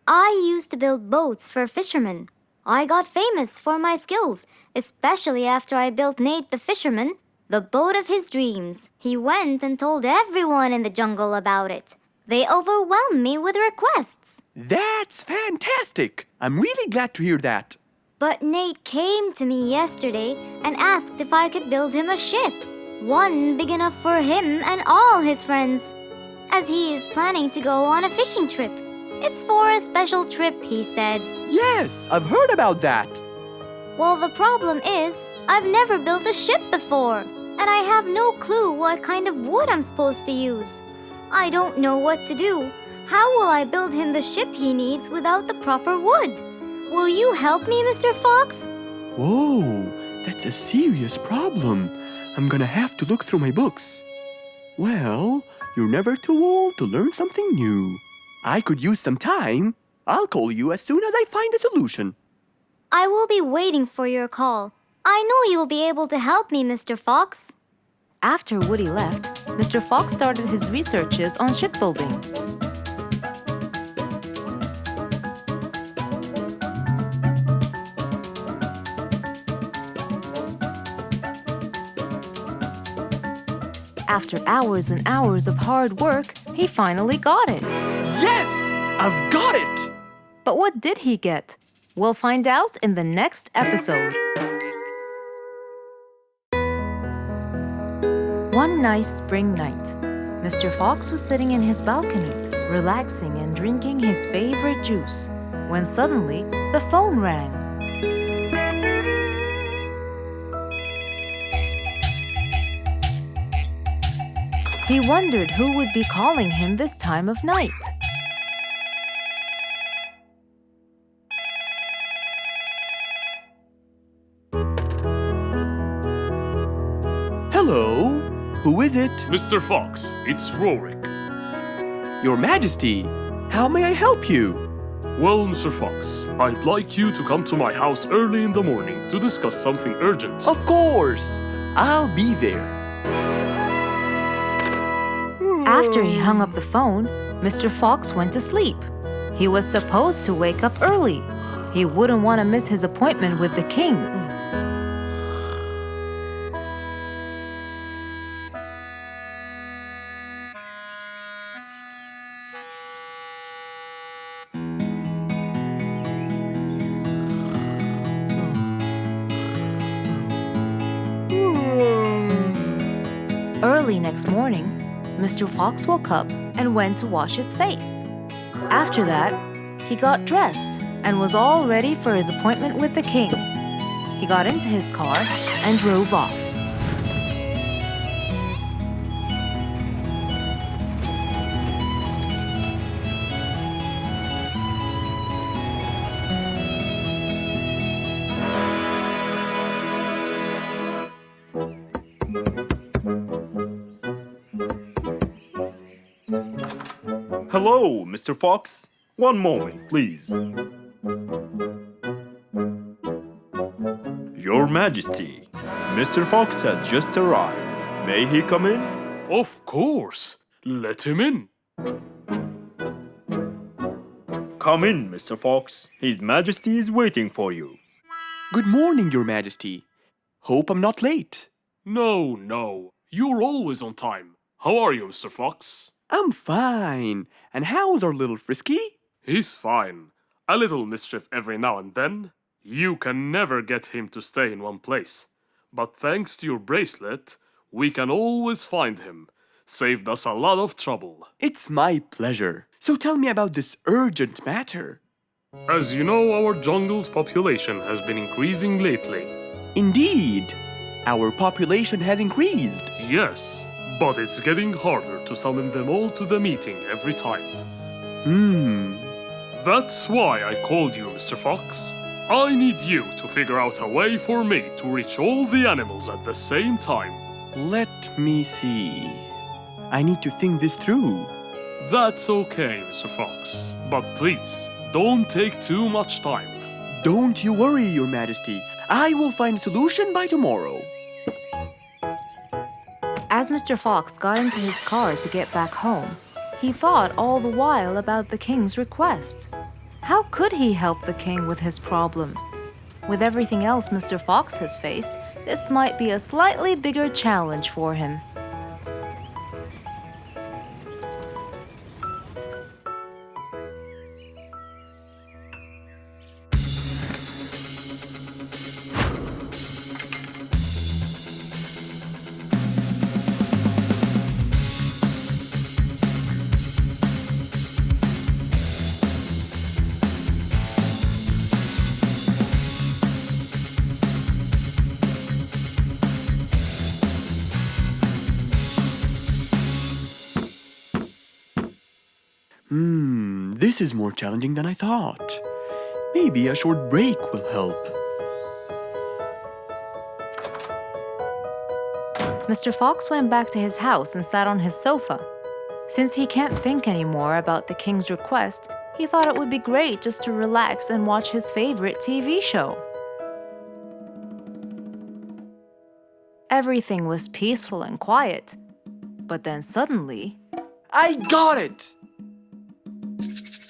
I used to build boats for fishermen. I got famous for my skills, especially after I built Nate the fisherman the boat of his dreams. He went and told everyone in the jungle about it. They overwhelmed me with requests. That's fantastic. I'm really glad to hear that. But Nate came to me yesterday and asked if I could build him a ship. One big enough for him and all his friends, as he is planning to go on a fishing trip. It's for a special trip, he said. Yes, I've heard about that. Well, the problem is, I've never built a ship before, and I have no clue what kind of wood I'm supposed to use. I don't know what to do. How will I build him the ship he needs without the proper wood? Will you help me, Mr. Fox? Whoa, that's a serious problem. I'm gonna have to look through my books. Well, you're never too old to learn something new. I could use some time. I'll call you as soon as I find a solution. I will be waiting for your call. I know you'll be able to help me, Mr. Fox. After Woody left, Mr. Fox started his researches on shipbuilding. After hours and hours of hard work, he finally got it. Yes! I've got it! But what did he get? We'll find out in the next episode. One nice spring night, Mr. Fox was sitting in his balcony, relaxing and drinking his favorite juice, when suddenly the phone rang. He wondered who would be calling him this time of night. Hello? Who is it? Mr. Fox, it's Rorik. Your Majesty, how may I help you? Well, Mr. Fox, I'd like you to come to my house early in the morning to discuss something urgent. Of course! I'll be there. After he hung up the phone, Mr. Fox went to sleep. He was supposed to wake up early. He wouldn't want to miss his appointment with the king. Early next morning, Mr. Fox woke up and went to wash his face. After that, he got dressed and was all ready for his appointment with the king. He got into his car and drove off. Hello, Mr. Fox. One moment, please. Your Majesty, Mr. Fox has just arrived. May he come in? Of course. Let him in. Come in, Mr. Fox. His Majesty is waiting for you. Good morning, Your Majesty. Hope I'm not late. No. You're always on time. How are you, Mr. Fox? I'm fine. And how's our little Frisky? He's fine. A little mischief every now and then. You can never get him to stay in one place. But thanks to your bracelet, we can always find him. Saved us a lot of trouble. It's my pleasure. So tell me about this urgent matter. As you know, our jungle's population has been increasing lately. Indeed, our population has increased. Yes, but it's getting harder to summon them all to the meeting every time. That's why I called you, Mr. Fox. I need you to figure out a way for me to reach all the animals at the same time. Let me see. I need to think this through. That's okay, Mr. Fox. But please, don't take too much time. Don't you worry, Your Majesty. I will find a solution by tomorrow. As Mr. Fox got into his car to get back home, he thought all the while about the king's request. How could he help the king with his problem? With everything else Mr. Fox has faced, this might be a slightly bigger challenge for him. This is more challenging than I thought. Maybe a short break will help. Mr. Fox went back to his house and sat on his sofa. Since he can't think anymore about the king's request, he thought it would be great just to relax and watch his favorite TV show. Everything was peaceful and quiet. But then suddenly, I got it!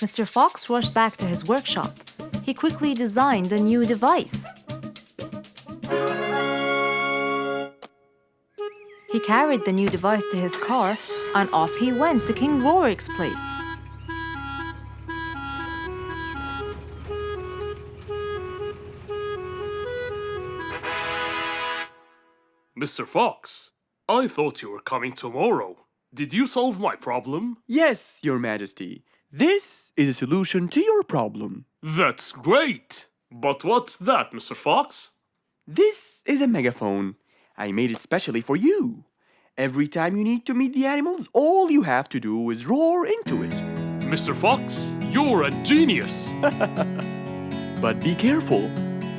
Mr. Fox rushed back to his workshop. He quickly designed a new device. He carried the new device to his car, and off he went to King Rorik's place. Mr. Fox, I thought you were coming tomorrow. Did you solve my problem? Yes, Your Majesty. This is a solution to your problem. That's great! But what's that, Mr. Fox? This is a megaphone. I made it specially for you. Every time you need to meet the animals, all you have to do is roar into it. Mr. Fox, you're a genius! But be careful.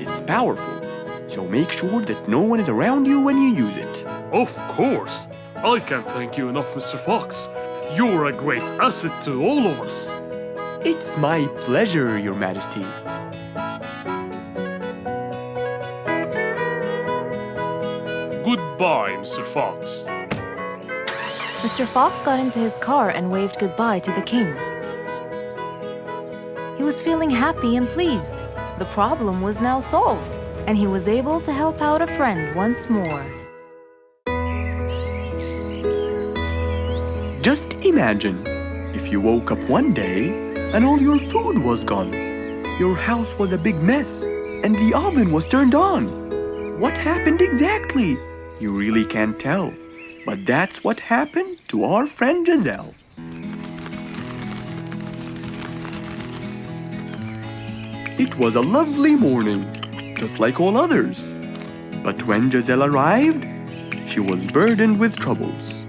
It's powerful. So make sure that no one is around you when you use it. Of course! I can't thank you enough, Mr. Fox. You're a great asset to all of us. It's my pleasure, Your Majesty. Goodbye, Mr. Fox. Mr. Fox got into his car and waved goodbye to the king. He was feeling happy and pleased. The problem was now solved, and he was able to help out a friend once more. Just imagine if you woke up one day and all your food was gone. Your house was a big mess and the oven was turned on. What happened exactly? You really can't tell. But that's what happened to our friend Giselle. It was a lovely morning, just like all others. But when Giselle arrived, she was burdened with troubles.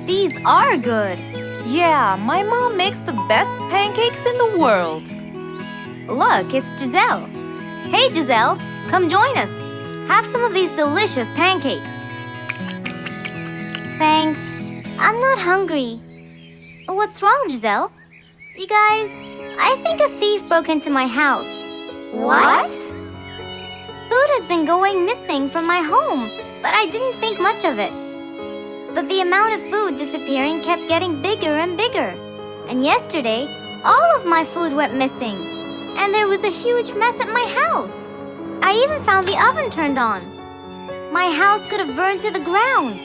These are good. Yeah, my mom makes the best pancakes in the world. Look, it's Giselle. Hey, Giselle, come join us. Have some of these delicious pancakes. Thanks. I'm not hungry. What's wrong, Giselle? You guys, I think a thief broke into my house. What? Food has been going missing from my home, but I didn't think much of it. But the amount of food disappearing kept getting bigger and bigger. And yesterday, all of my food went missing. And there was a huge mess at my house. I even found the oven turned on. My house could have burned to the ground.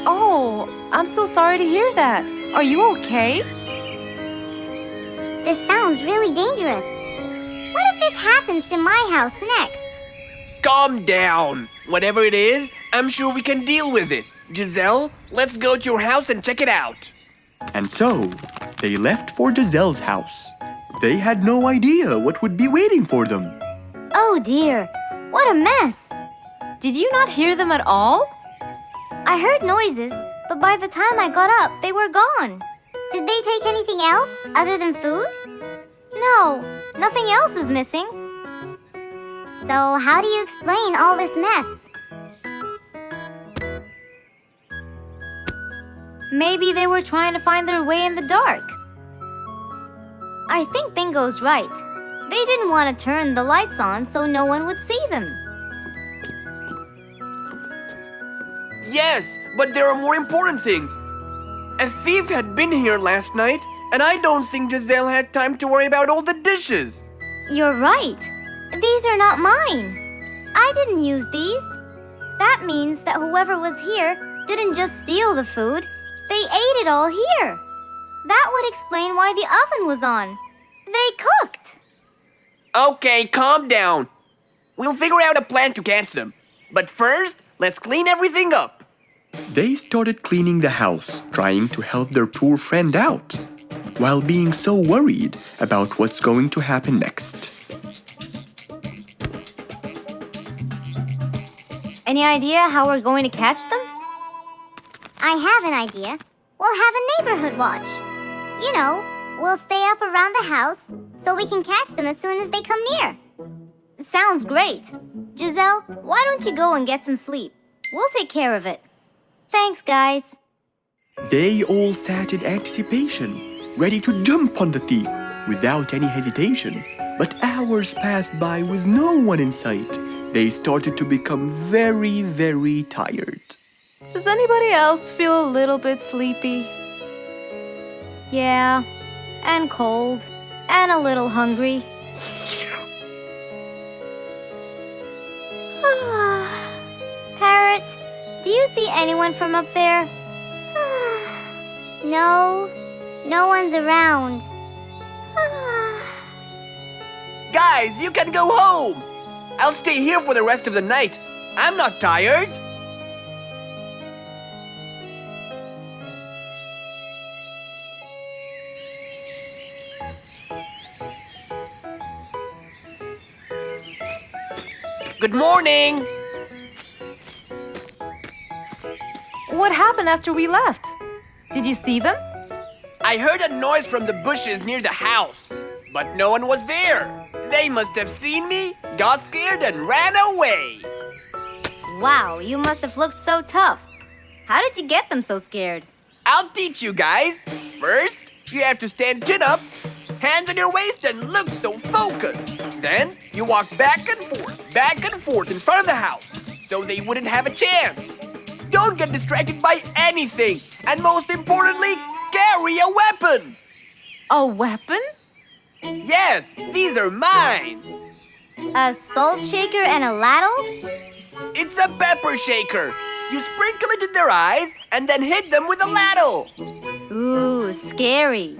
Oh, I'm so sorry to hear that. Are you okay? This sounds really dangerous. What if this happens to my house next? Calm down. Whatever it is, I'm sure we can deal with it. Giselle, let's go to your house and check it out. And so, they left for Giselle's house. They had no idea what would be waiting for them. Oh dear, what a mess. Did you not hear them at all? I heard noises, but by the time I got up, they were gone. Did they take anything else other than food? No, nothing else is missing. So how do you explain all this mess? Maybe they were trying to find their way in the dark. I think Bingo's right. They didn't want to turn the lights on so no one would see them. Yes, but there are more important things. A thief had been here last night, and I don't think Giselle had time to worry about all the dishes. You're right. These are not mine. I didn't use these. That means that whoever was here didn't just steal the food. They ate it all here. That would explain why the oven was on. They cooked. Okay, calm down. We'll figure out a plan to catch them. But first, let's clean everything up. They started cleaning the house, trying to help their poor friend out, while being so worried about what's going to happen next. Any idea how we're going to catch them? I have an idea. We'll have a neighborhood watch. You know, we'll stay up around the house so we can catch them as soon as they come near. Sounds great. Giselle, why don't you go and get some sleep? We'll take care of it. Thanks, guys. They all sat in anticipation, ready to jump on the thief without any hesitation. But hours passed by with no one in sight. They started to become very, very tired. Does anybody else feel a little bit sleepy? Yeah, and cold, and a little hungry. Parrot, do you see anyone from up there? No, no one's around. Guys, you can go home. I'll stay here for the rest of the night. I'm not tired. Good morning. What happened after we left? Did you see them? I heard a noise from the bushes near the house, but no one was there. They must have seen me, got scared, and ran away. Wow, you must have looked so tough. How did you get them so scared? I'll teach you guys. First, You have to stand chin up, hands on your waist, and look so focused. Then you walk back and forth in front of the house, so they wouldn't have a chance. Don't get distracted by anything, and most importantly, carry a weapon. A weapon? Yes, these are mine. A salt shaker and a ladle? It's a pepper shaker. You sprinkle it in their eyes and then hit them with a ladle. Ooh, scary.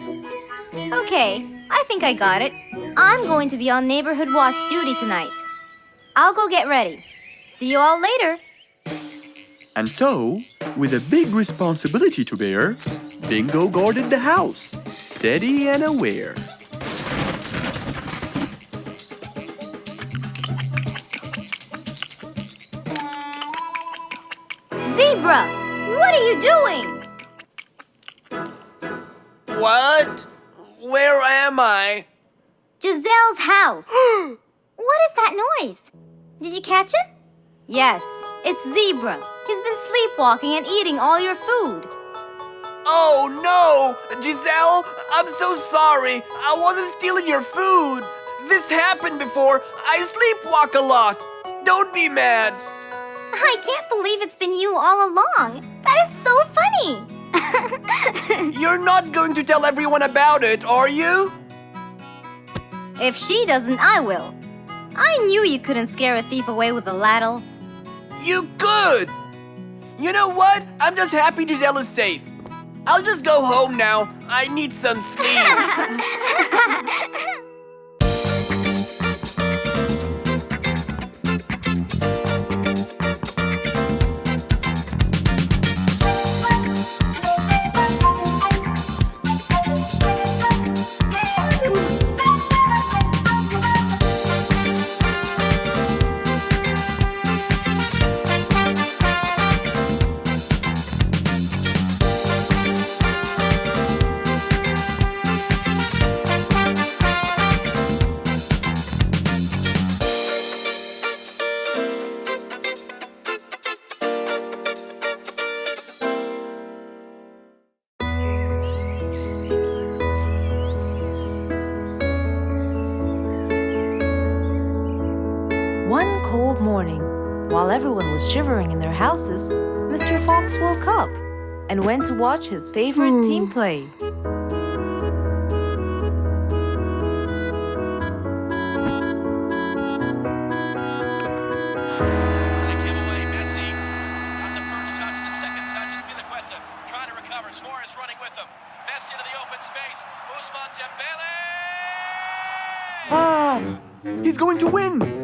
Okay, I think I got it. I'm going to be on neighborhood watch duty tonight. I'll go get ready. See you all later. And so, with a big responsibility to bear, Bingo guarded the house, steady and aware. Zebra, what are you doing? What? Where am I? Giselle's house. What is that noise? Did you catch it? Yes, it's Zebra. He's been sleepwalking and eating all your food. Oh no! Giselle, I'm so sorry. I wasn't stealing your food. This happened before. I sleepwalk a lot. Don't be mad. I can't believe it's been you all along. That is so funny. You're not going to tell everyone about it, are you? If she doesn't, I will. I knew you couldn't scare a thief away with a ladle. You could! You know what? I'm just happy Giselle is safe. I'll just go home now. I need some sleep. One cold morning, while everyone was shivering in their houses, Mr. Fox woke up and went to watch his favorite team play. He's going to win!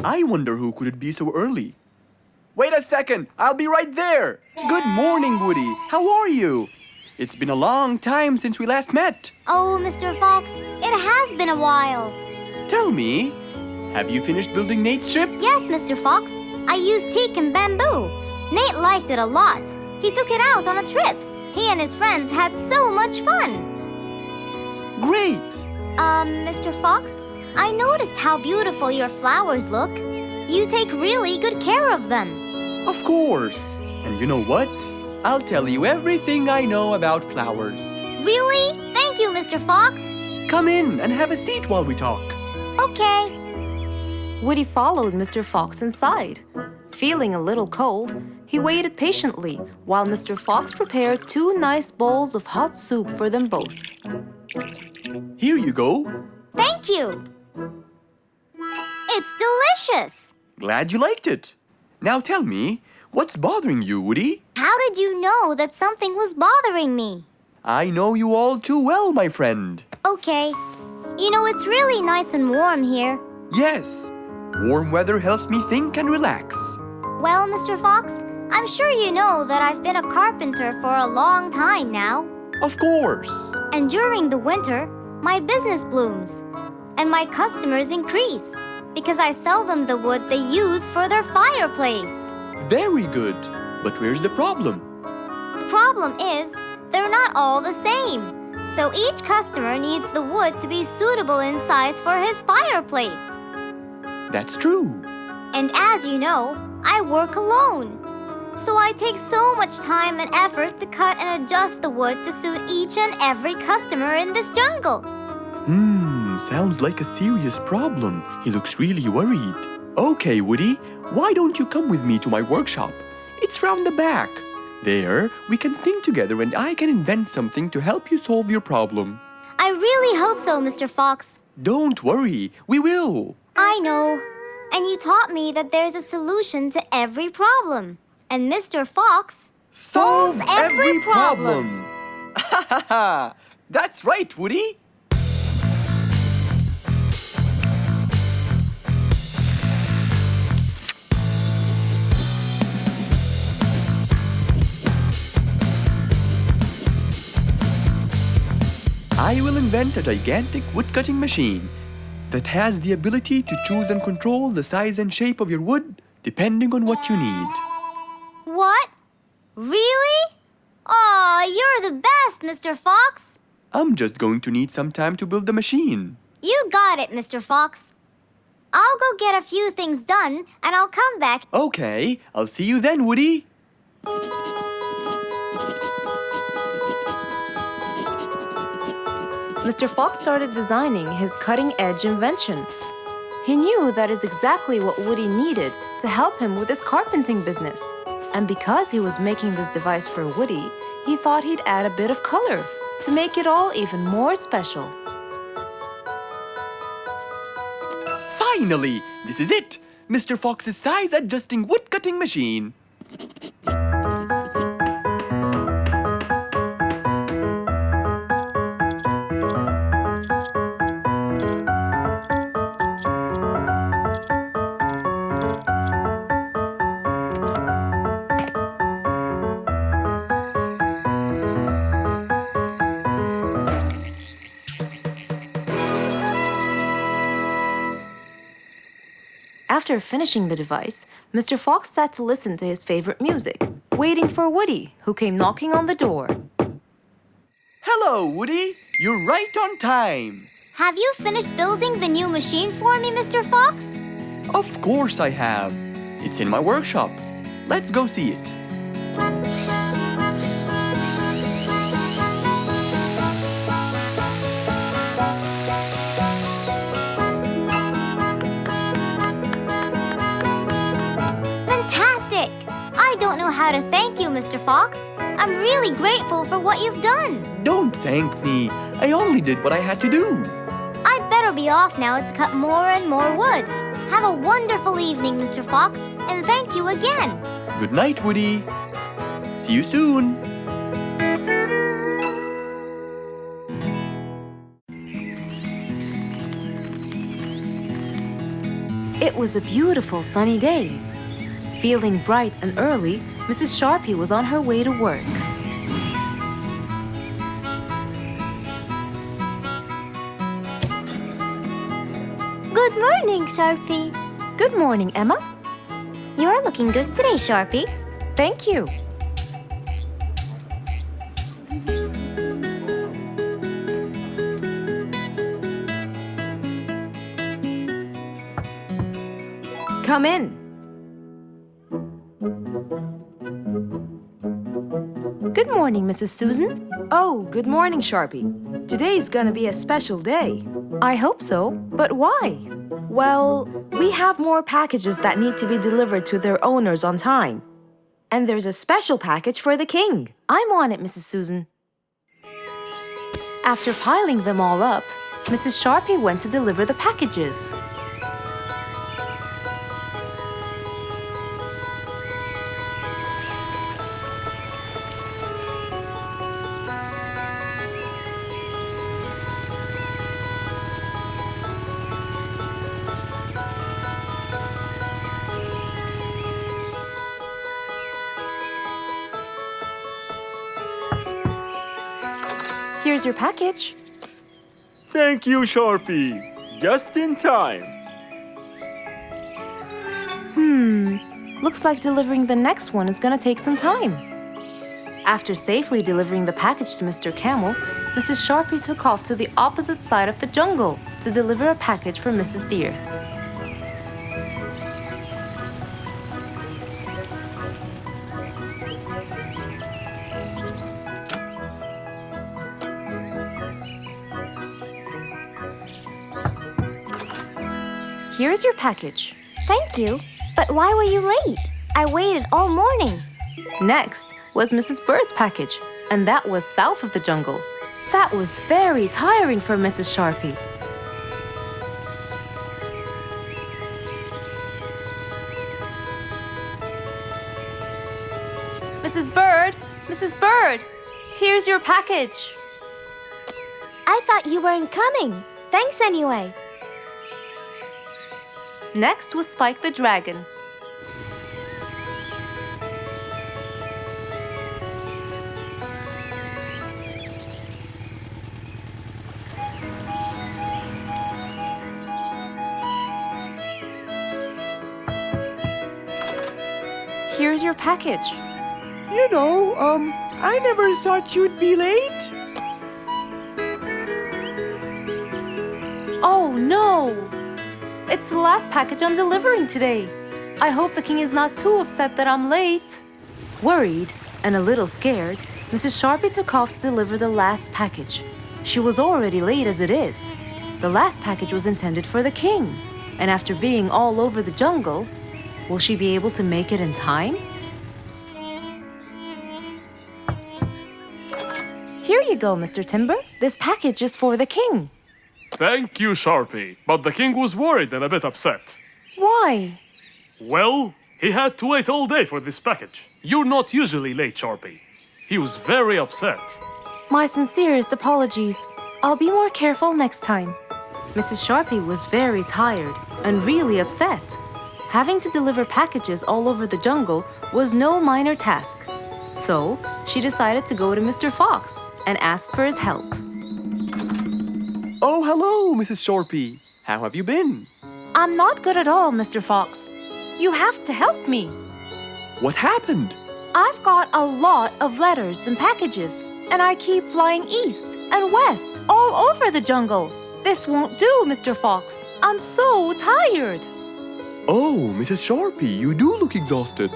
I wonder who could it be so early? Wait a second. I'll be right there. Good morning, Woody. How are you? It's been a long time since we last met. Oh, Mr. Fox, it has been a while. Tell me, have you finished building Nate's ship? Yes, Mr. Fox. I used teak and bamboo. Nate liked it a lot. He took it out on a trip. He and his friends had so much fun. Great! Mr. Fox, I noticed how beautiful your flowers look. You take really good care of them. Of course. And you know what? I'll tell you everything I know about flowers. Really? Thank you, Mr. Fox. Come in and have a seat while we talk. Okay. Woody followed Mr. Fox inside. Feeling a little cold, he waited patiently while Mr. Fox prepared 2 nice bowls of hot soup for them both. Here you go. Thank you. It's delicious. Glad you liked it. Now tell me, what's bothering you, Woody? How did you know that something was bothering me? I know you all too well, my friend. Okay. You know, it's really nice and warm here. Yes, warm weather helps me think and relax. Well, Mr. Fox, I'm sure you know that I've been a carpenter for a long time now. Of course. And during the winter, my business blooms. And my customers increase because I sell them the wood they use for their fireplace. Very good. But where's the problem? The problem is, they're not all the same. So each customer needs the wood to be suitable in size for his fireplace. That's true. And as you know, I work alone. So I take so much time and effort to cut and adjust the wood to suit each and every customer in this jungle. Sounds like a serious problem. He looks really worried. Okay, Woody, why don't you come with me to my workshop? It's round the back. There, we can think together and I can invent something to help you solve your problem. I really hope so, Mr. Fox. Don't worry, we will. I know. And you taught me that there's a solution to every problem. And Mr. Fox solves every problem. Ha ha ha! That's right, Woody. I will invent a gigantic wood-cutting machine that has the ability to choose and control the size and shape of your wood depending on what you need. What? Really? Aw, you're the best, Mr. Fox. I'm just going to need some time to build the machine. You got it, Mr. Fox. I'll go get a few things done and I'll come back. Okay, I'll see you then, Woody. Mr. Fox started designing his cutting-edge invention. He knew that is exactly what Woody needed to help him with his carpenting business. And because he was making this device for Woody, he thought he'd add a bit of color to make it all even more special. Finally, this is it! Mr. Fox's size-adjusting wood-cutting machine. After finishing the device, Mr. Fox sat to listen to his favorite music, waiting for Woody, who came knocking on the door. Hello, Woody. You're right on time. Have you finished building the new machine for me, Mr. Fox? Of course I have. It's in my workshop. Let's go see it. Fantastic! I don't know how to thank you, Mr. Fox. I'm really grateful for what you've done. Don't thank me. I only did what I had to do. I'd better be off now to cut more and more wood. Have a wonderful evening, Mr. Fox, and thank you again. Good night, Woody. See you soon. It was a beautiful sunny day. Feeling bright and early, Mrs. Sharpie was on her way to work. Good morning, Sharpie. Good morning, Emma. You're looking good today, Sharpie. Thank you. Come in. Good morning, Mrs. Susan. Oh, good morning, Sharpie. Today's gonna be a special day. I hope so, but why? Well, we have more packages that need to be delivered to their owners on time. And there's a special package for the king. I'm on it, Mrs. Susan. After piling them all up, Mrs. Sharpie went to deliver the packages. Here's your package. Thank you, Sharpie. Just in time. Looks like delivering the next one is gonna take some time. After safely delivering the package to Mr. Camel, Mrs. Sharpie took off to the opposite side of the jungle to deliver a package for Mrs. Deer. Here's your package. Thank you. But why were you late? I waited all morning. Next was Mrs. Bird's package, and that was south of the jungle. That was very tiring for Mrs. Sharpie. Mrs. Bird, here's your package. I thought you weren't coming. Thanks anyway. Next was Spike the dragon. Here's your package. You know, I never thought you'd be late. Oh no! It's the last package I'm delivering today. I hope the king is not too upset that I'm late. Worried and a little scared, Mrs. Sharpie took off to deliver the last package. She was already late as it is. The last package was intended for the king, and after being all over the jungle, will she be able to make it in time? Here you go, Mr. Timber. This package is for the king. Thank you, Sharpie. But the king was worried and a bit upset. Why? Well, he had to wait all day for this package. You're not usually late, Sharpie. He was very upset. My sincerest apologies. I'll be more careful next time. Mrs. Sharpie was very tired and really upset. Having to deliver packages all over the jungle was no minor task. So, she decided to go to Mr. Fox and ask for his help. Oh, hello, Mrs. Sharpie. How have you been? I'm not good at all, Mr. Fox. You have to help me. What happened? I've got a lot of letters and packages, and I keep flying east and west all over the jungle. This won't do, Mr. Fox. I'm so tired. Oh, Mrs. Sharpie, you do look exhausted.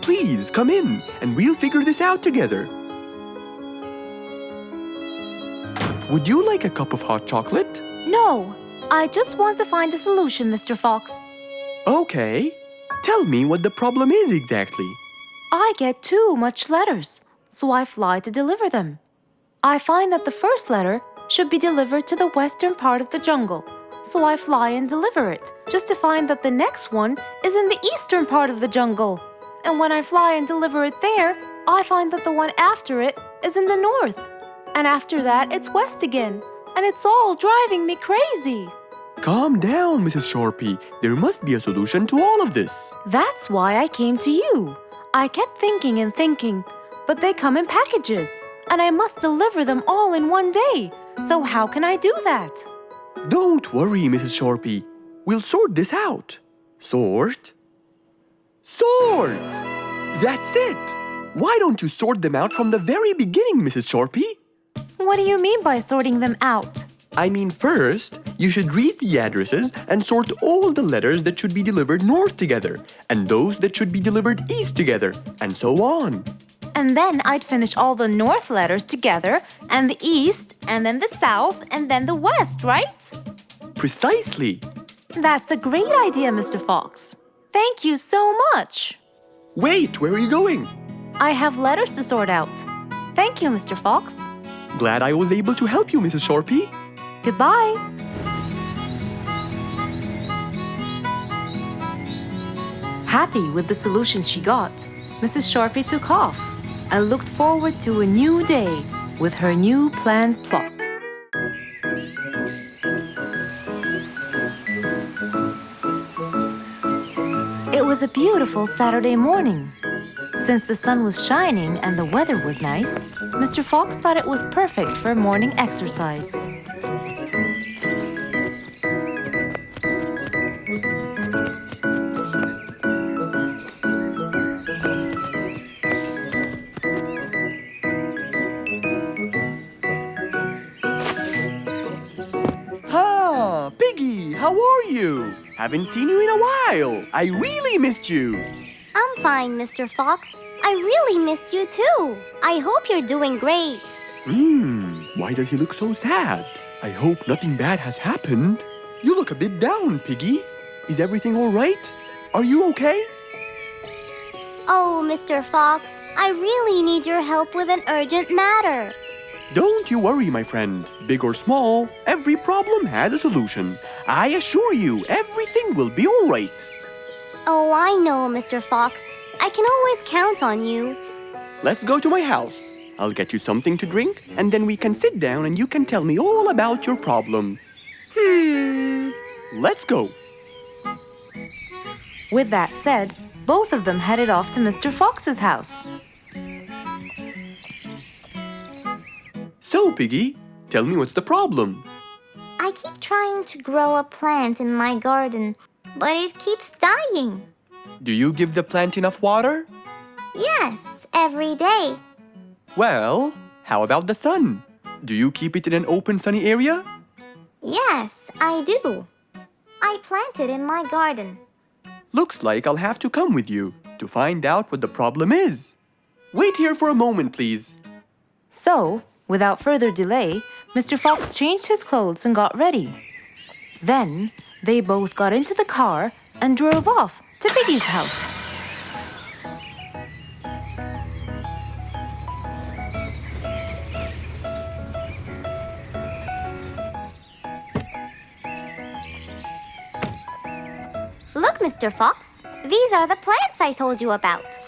Please, come in, and we'll figure this out together. Would you like a cup of hot chocolate? No, I just want to find a solution, Mr. Fox. Okay. Tell me what the problem is exactly. I get too much letters, so I fly to deliver them. I find that the first letter should be delivered to the western part of the jungle, so I fly and deliver it, just to find that the next one is in the eastern part of the jungle. And when I fly and deliver it there, I find that the one after it is in the north. And after that, it's west again, and it's all driving me crazy. Calm down, Mrs. Sharpie. There must be a solution to all of this. That's why I came to you. I kept thinking and thinking, but they come in packages, and I must deliver them all in one day. So how can I do that? Don't worry, Mrs. Sharpie. We'll sort this out. Sort? Sort! That's it! Why don't you sort them out from the very beginning, Mrs. Sharpie? What do you mean by sorting them out? I mean, first, you should read the addresses and sort all the letters that should be delivered north together, and those that should be delivered east together, and so on. And then I'd finish all the north letters together, and the east, and then the south, and then the west, right? Precisely. That's a great idea, Mr. Fox. Thank you so much. Wait, where are you going? I have letters to sort out. Thank you, Mr. Fox. Glad I was able to help you, Mrs. Sharpie. Goodbye. Happy with the solution she got, Mrs. Sharpie took off and looked forward to a new day with her new planned plot. It was a beautiful Saturday morning. Since the sun was shining and the weather was nice, Mr. Fox thought it was perfect for morning exercise. Ah, Piggy, how are you? Haven't seen you in a while. I really missed you. I'm fine, Mr. Fox. I really missed you too. I hope you're doing great. Why does he look so sad? I hope nothing bad has happened. You look a bit down, Piggy. Is everything all right? Are you okay? Oh, Mr. Fox, I really need your help with an urgent matter. Don't you worry, my friend. Big or small, every problem has a solution. I assure you, everything will be all right. Oh, I know, Mr. Fox. I can always count on you. Let's go to my house. I'll get you something to drink, and then we can sit down and you can tell me all about your problem. Let's go. With that said, both of them headed off to Mr. Fox's house. So, Piggy, tell me what's the problem? I keep trying to grow a plant in my garden, but it keeps dying. Do you give the plant enough water? Yes, every day. Well, how about the sun? Do you keep it in an open sunny area? Yes, I do. I plant it in my garden. Looks like I'll have to come with you to find out what the problem is. Wait here for a moment, please. So, without further delay, Mr. Fox changed his clothes and got ready. Then, they both got into the car and drove off to Piggy's house. Look, Mr. Fox, these are the plants I told you about.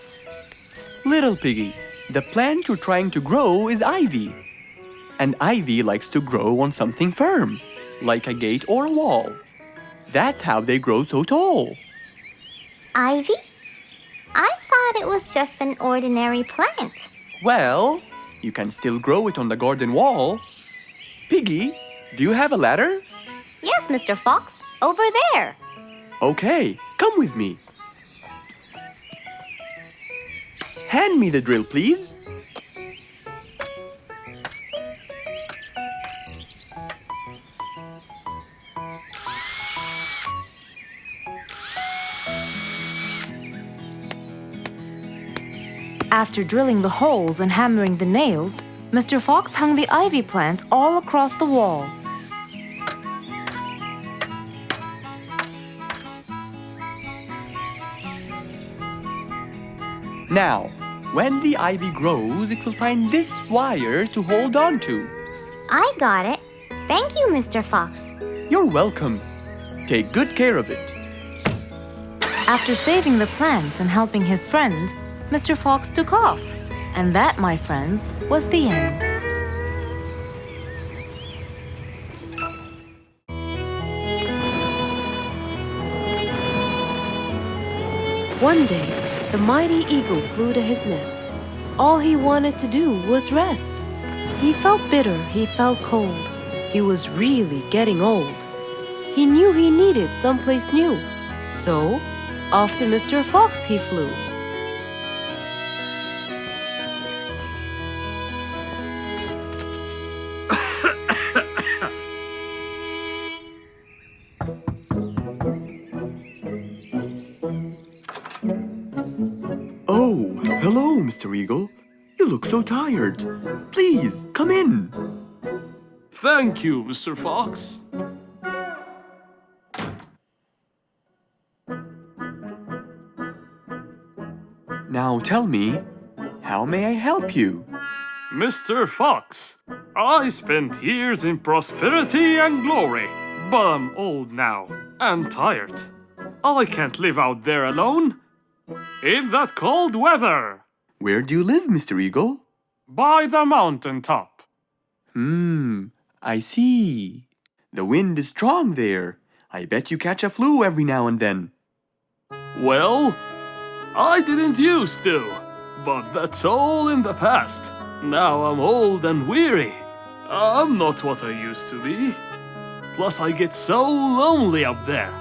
Little Piggy, the plant you're trying to grow is ivy. And ivy likes to grow on something firm, like a gate or a wall. That's how they grow so tall. Ivy? I thought it was just an ordinary plant. Well, you can still grow it on the garden wall. Piggy, do you have a ladder? Yes, Mr. Fox, over there. Okay, come with me. Hand me the drill, please. After drilling the holes and hammering the nails, Mr. Fox hung the ivy plant all across the wall. Now, when the ivy grows, it will find this wire to hold on to. I got it. Thank you, Mr. Fox. You're welcome. Take good care of it. After saving the plant and helping his friend, Mr. Fox took off. And that, my friends, was the end. One day, the mighty eagle flew to his nest. All he wanted to do was rest. He felt bitter, he felt cold. He was really getting old. He knew he needed someplace new. So, off to Mr. Fox he flew. Oh, hello, Mr. Eagle. You look so tired. Please, come in. Thank you, Mr. Fox. Now tell me, how may I help you? Mr. Fox, I spent years in prosperity and glory, but I'm old now and tired. I can't live out there alone in that cold weather. Where do you live, Mr. Eagle? By the mountain top. I see. The wind is strong there. I bet you catch a flu every now and then. Well, I didn't used to, but that's all in the past. Now I'm old and weary. I'm not what I used to be. Plus I get so lonely up there.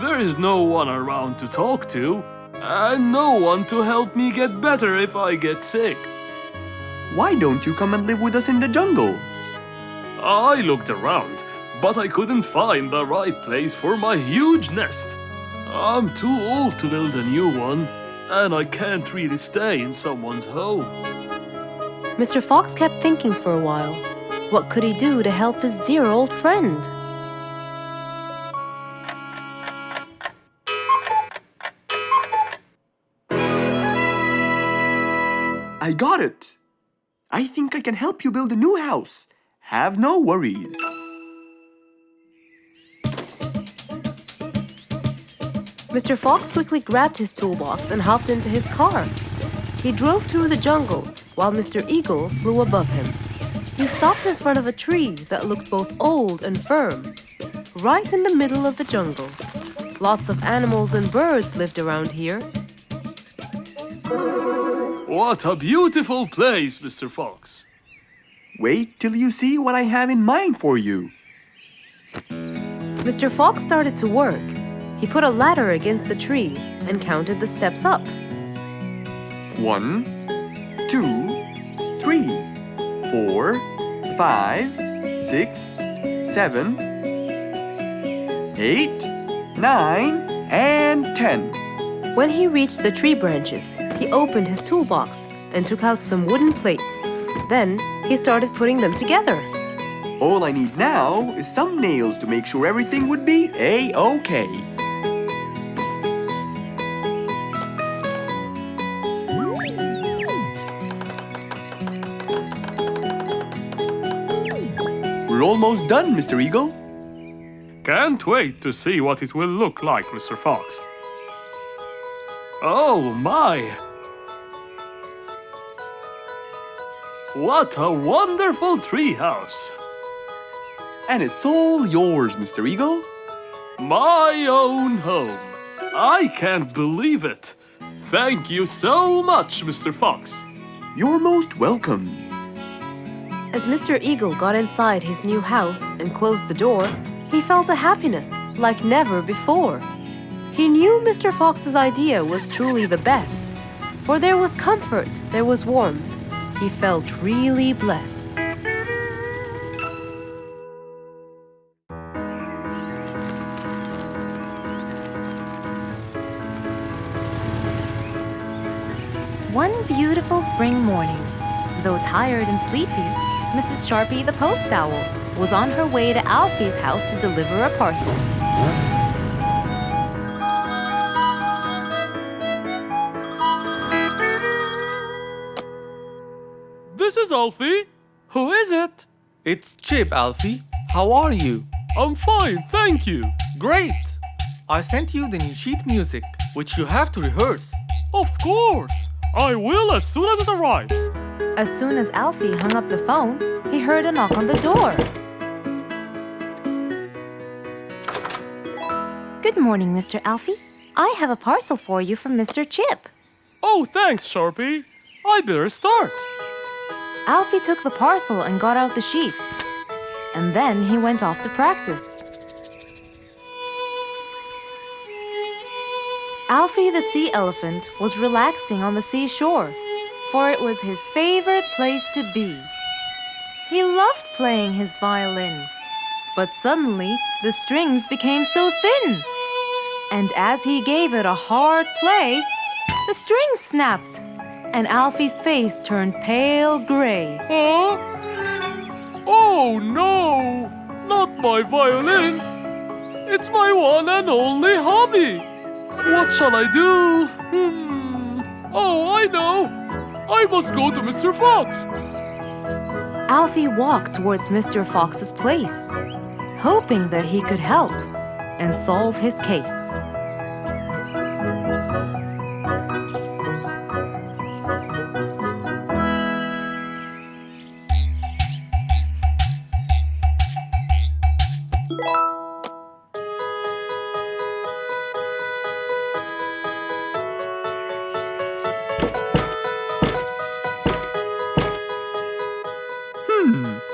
There is no one around to talk to, and no one to help me get better if I get sick. Why don't you come and live with us in the jungle? I looked around, but I couldn't find the right place for my huge nest. I'm too old to build a new one, and I can't really stay in someone's home. Mr. Fox kept thinking for a while. What could he do to help his dear old friend? I got it! I think I can help you build a new house. Have no worries. Mr. Fox quickly grabbed his toolbox and hopped into his car. He drove through the jungle while Mr. Eagle flew above him. He stopped in front of a tree that looked both old and firm, right in the middle of the jungle. Lots of animals and birds lived around here. What a beautiful place, Mr. Fox. Wait till you see what I have in mind for you. Mr. Fox started to work. He put a ladder against the tree and counted the steps up. 1, 2, 3, 4, 5, 6, 7, 8, 9, and 10. When he reached the tree branches, he opened his toolbox and took out some wooden plates. Then he started putting them together. All I need now is some nails to make sure everything would be A-OK. We're almost done, Mr. Eagle. Can't wait to see what it will look like, Mr. Fox. Oh my! What a wonderful treehouse! And it's all yours, Mr. Eagle. My own home. I can't believe it. Thank you so much, Mr. Fox. You're most welcome. As Mr. Eagle got inside his new house and closed the door, he felt a happiness like never before. He knew Mr. Fox's idea was truly the best, for there was comfort, there was warmth. He felt really blessed. One beautiful spring morning, though tired and sleepy, Mrs. Sharpie the post owl was on her way to Alfie's house to deliver a parcel. This is Alfie. Who is it? It's Chip, Alfie. How are you? I'm fine, thank you. Great! I sent you the new sheet music, which you have to rehearse. Of course. I will as soon as it arrives. As soon as Alfie hung up the phone, he heard a knock on the door. Good morning, Mr. Alfie. I have a parcel for you from Mr. Chip. Oh, thanks, Sharpie. I better start. Alfie took the parcel and got out the sheets. And then he went off to practice. Alfie the sea elephant was relaxing on the seashore, for it was his favorite place to be. He loved playing his violin, but suddenly the strings became so thin. And as he gave it a hard play, the strings snapped, and Alfie's face turned pale gray. Huh? Oh no! Not my violin! It's my one and only hobby! What shall I do? Oh, I know! I must go to Mr. Fox! Alfie walked towards Mr. Fox's place, hoping that he could help and solve his case.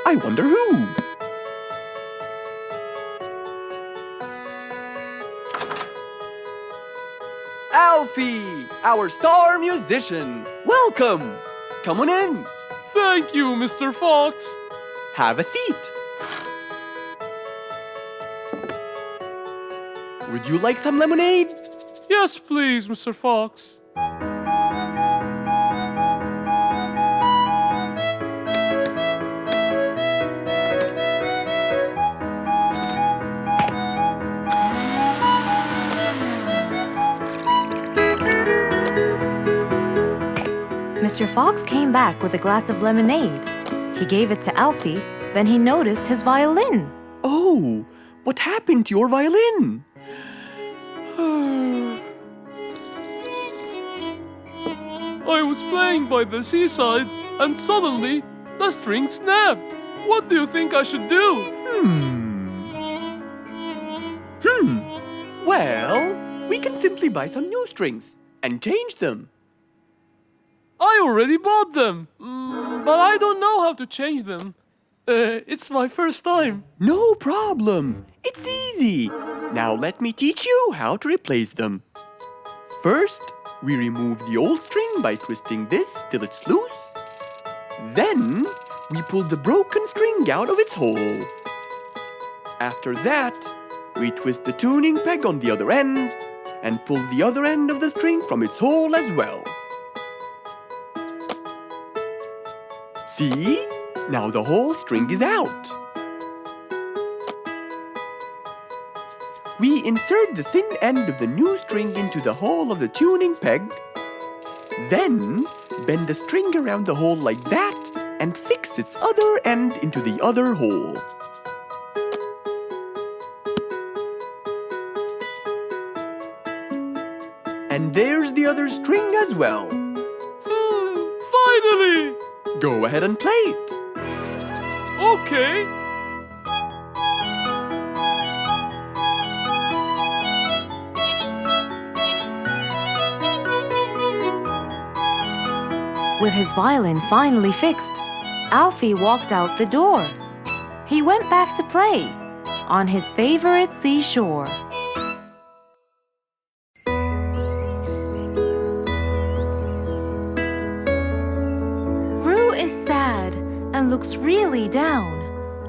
I wonder who? Alfie, our star musician. Welcome. Come on in. Thank you, Mr. Fox. Have a seat. Would you like some lemonade? Yes, please, Mr. Fox. Mr. Fox came back with a glass of lemonade. He gave it to Alfie, then he noticed his violin. Oh, what happened to your violin? I was playing by the seaside and suddenly the string snapped. What do you think I should do? Well, we can simply buy some new strings and change them. I already bought them, but I don't know how to change them. It's my first time. No problem. It's easy. Now let me teach you how to replace them. First, we remove the old string by twisting this till it's loose. Then, we pull the broken string out of its hole. After that, we twist the tuning peg on the other end and pull the other end of the string from its hole as well. See? Now the whole string is out. We insert the thin end of the new string into the hole of the tuning peg. Then, bend the string around the hole like that and fix its other end into the other hole. And there's the other string as well. Finally! Go ahead and play it. Okay. With his violin finally fixed, Alfie walked out the door. He went back to play on his favorite seashore. Roo is sad and looks really down.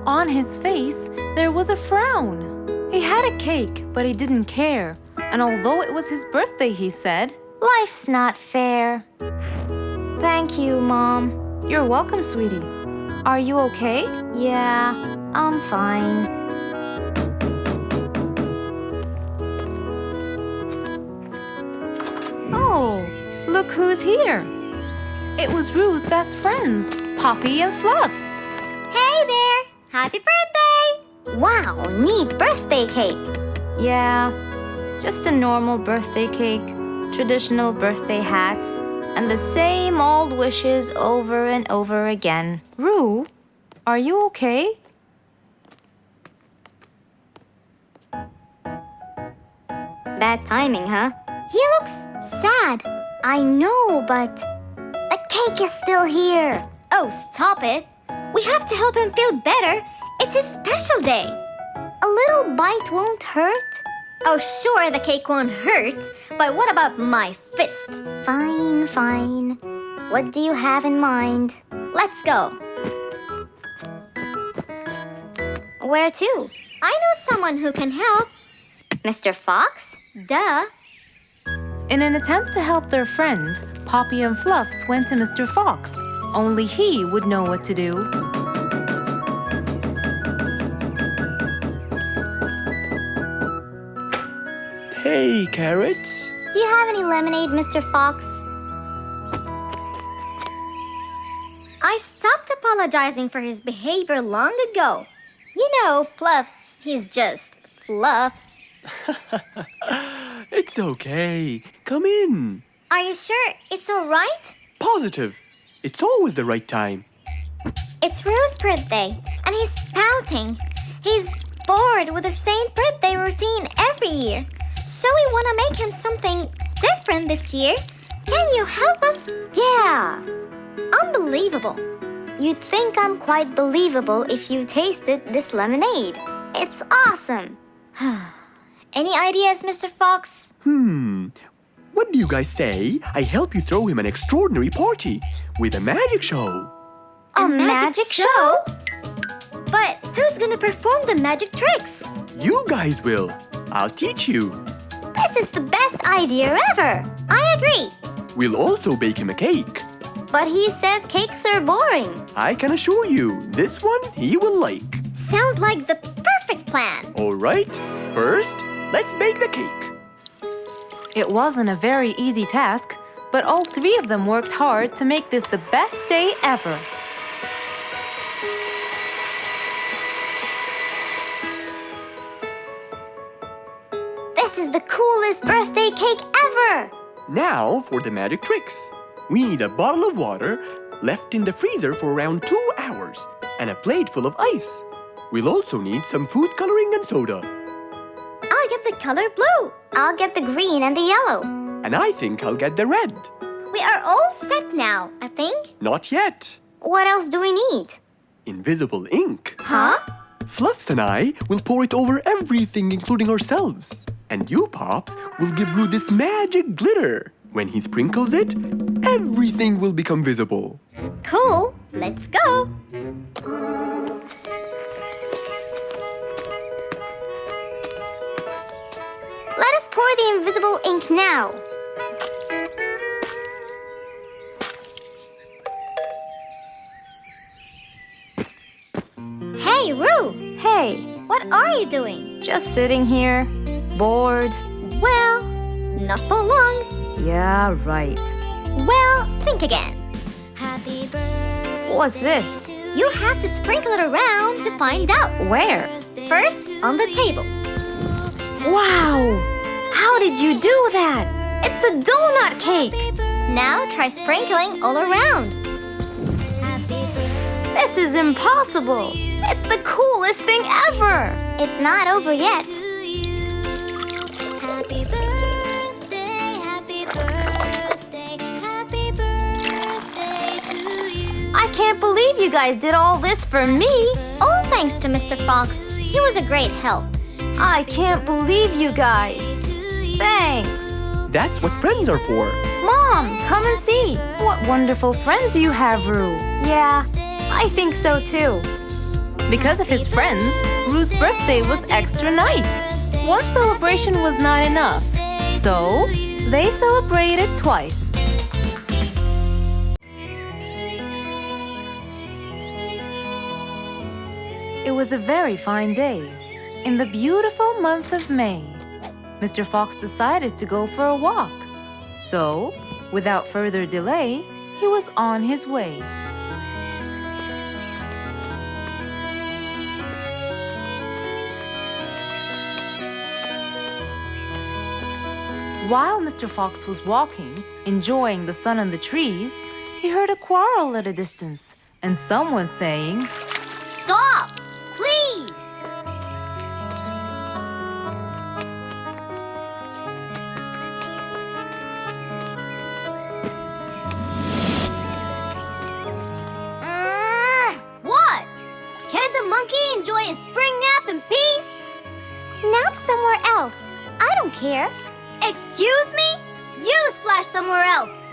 On his face, there was a frown. He had a cake, but he didn't care. And although it was his birthday, he said, Life's not fair. Thank you, Mom. "You're welcome, sweetie. Are you okay?" Yeah, I'm fine. Oh, look who's here. It was Roo's best friends, Poppy and Fluffs. Hey there! Happy birthday! Wow, neat birthday cake. Yeah, just a normal birthday cake, traditional birthday hat, and the same old wishes over and over again. Roo, are you okay? Bad timing, huh? He looks sad. I know, but the cake is still here. Oh, stop it. We have to help him feel better. It's his special day. A little bite won't hurt. Oh, sure, the cake won't hurt. But what about my fist? Fine, fine. What do you have in mind? Let's go. Where to? I know someone who can help. Mr. Fox? Duh. In an attempt to help their friend, Poppy and Fluffs went to Mr. Fox. Only he would know what to do. Hey, Carrots. Do you have any lemonade, Mr. Fox? I stopped apologizing for his behavior long ago. You know, Fluffs, he's just Fluffs. It's okay. Come in. Are you sure it's all right? Positive. It's always the right time. It's Roo's birthday, and he's pouting. He's bored with the same birthday routine every year. So we want to make him something different this year. Can you help us? Yeah. Unbelievable. You'd think I'm quite believable if you tasted this lemonade. It's awesome. Any ideas, Mr. Fox? What do you guys say I help you throw him an extraordinary party with a magic show? A magic show? But who's gonna perform the magic tricks? You guys will. I'll teach you. This is the best idea ever. I agree. We'll also bake him a cake. But he says cakes are boring. I can assure you, this one he will like. Sounds like the perfect plan. All right, first, let's bake the cake. It wasn't a very easy task, But all three of them worked hard to make this the best day ever. This is the coolest birthday cake ever! Now for the magic tricks. We need a bottle of water left in the freezer for around 2 hours and a plate full of ice. We'll also need some food coloring and soda. I'll get the color blue. I'll get the green and the yellow. And I think I'll get the red. We are all set now, I think. Not yet. What else do we need? Invisible ink. Huh? Fluffs and I will pour it over everything, including ourselves. And you, Pops, will give Roo this magic glitter. When he sprinkles it, everything will become visible. Cool. Let's go. Let us pour the invisible ink now. Hey, Roo! Hey, What are you doing? just sitting here, bored. Well, not for long. Yeah, right. Well, think again. Happy birthday. What's this? You have to sprinkle it around to find out. Where? First, on the table. Wow! How did you do that? It's a donut cake! Now try sprinkling all around. This is impossible! It's the coolest thing ever! It's not over yet. I can't believe you guys did all this for me! All thanks to Mr. Fox. He was a great help. I can't believe you guys! Thanks! That's what friends are for. Mom, come and see! What wonderful friends you have, Roo! Yeah, I think so too. Because of his friends, Roo's birthday was extra nice. One celebration was not enough, so they celebrated twice. It was a very fine day. In the beautiful month of May, Mr. Fox decided to go for a walk. So, without further delay, he was on his way. While Mr. Fox was walking, enjoying the sun and the trees, he heard a quarrel at a distance and someone saying, Stop! Please! What? Can't a monkey enjoy a spring nap in peace? Nap somewhere else. I don't care. Excuse me? You splash somewhere else.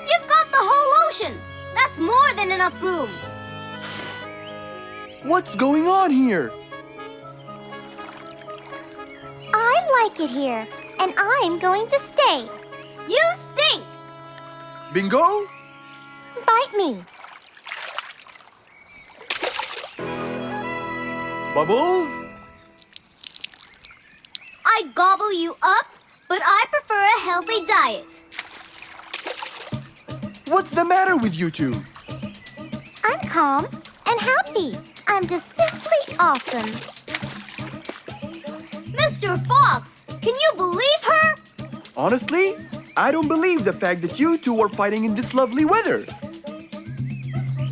You've got the whole ocean. That's more than enough room. What's going on here? I like it here, and I'm going to stay. You stink! Bingo? Bite me. Bubbles? I gobble you up, but I prefer a healthy diet. What's the matter with you two? I'm calm and happy. I'm just simply awesome. Mr. Fox, can you believe her? Honestly, I don't believe the fact that you two are fighting in this lovely weather.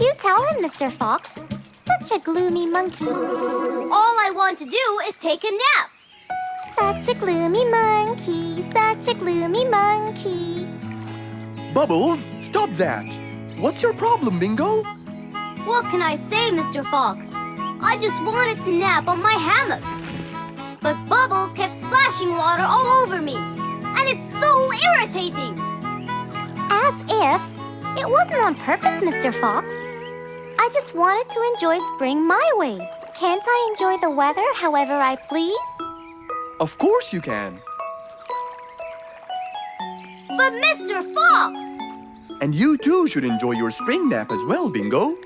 You tell him, Mr. Fox. Such a gloomy monkey. All I want to do is take a nap. Such a gloomy monkey, such a gloomy monkey. Bubbles, stop that. What's your problem, Bingo? What can I say, Mr. Fox? I just wanted to nap on my hammock. But Bubbles kept splashing water all over me. And it's so irritating. As if it wasn't on purpose, Mr. Fox. I just wanted to enjoy spring my way. Can't I enjoy the weather however I please? Of course you can. But Mr. Fox! And you too should enjoy your spring nap as well, Bingo.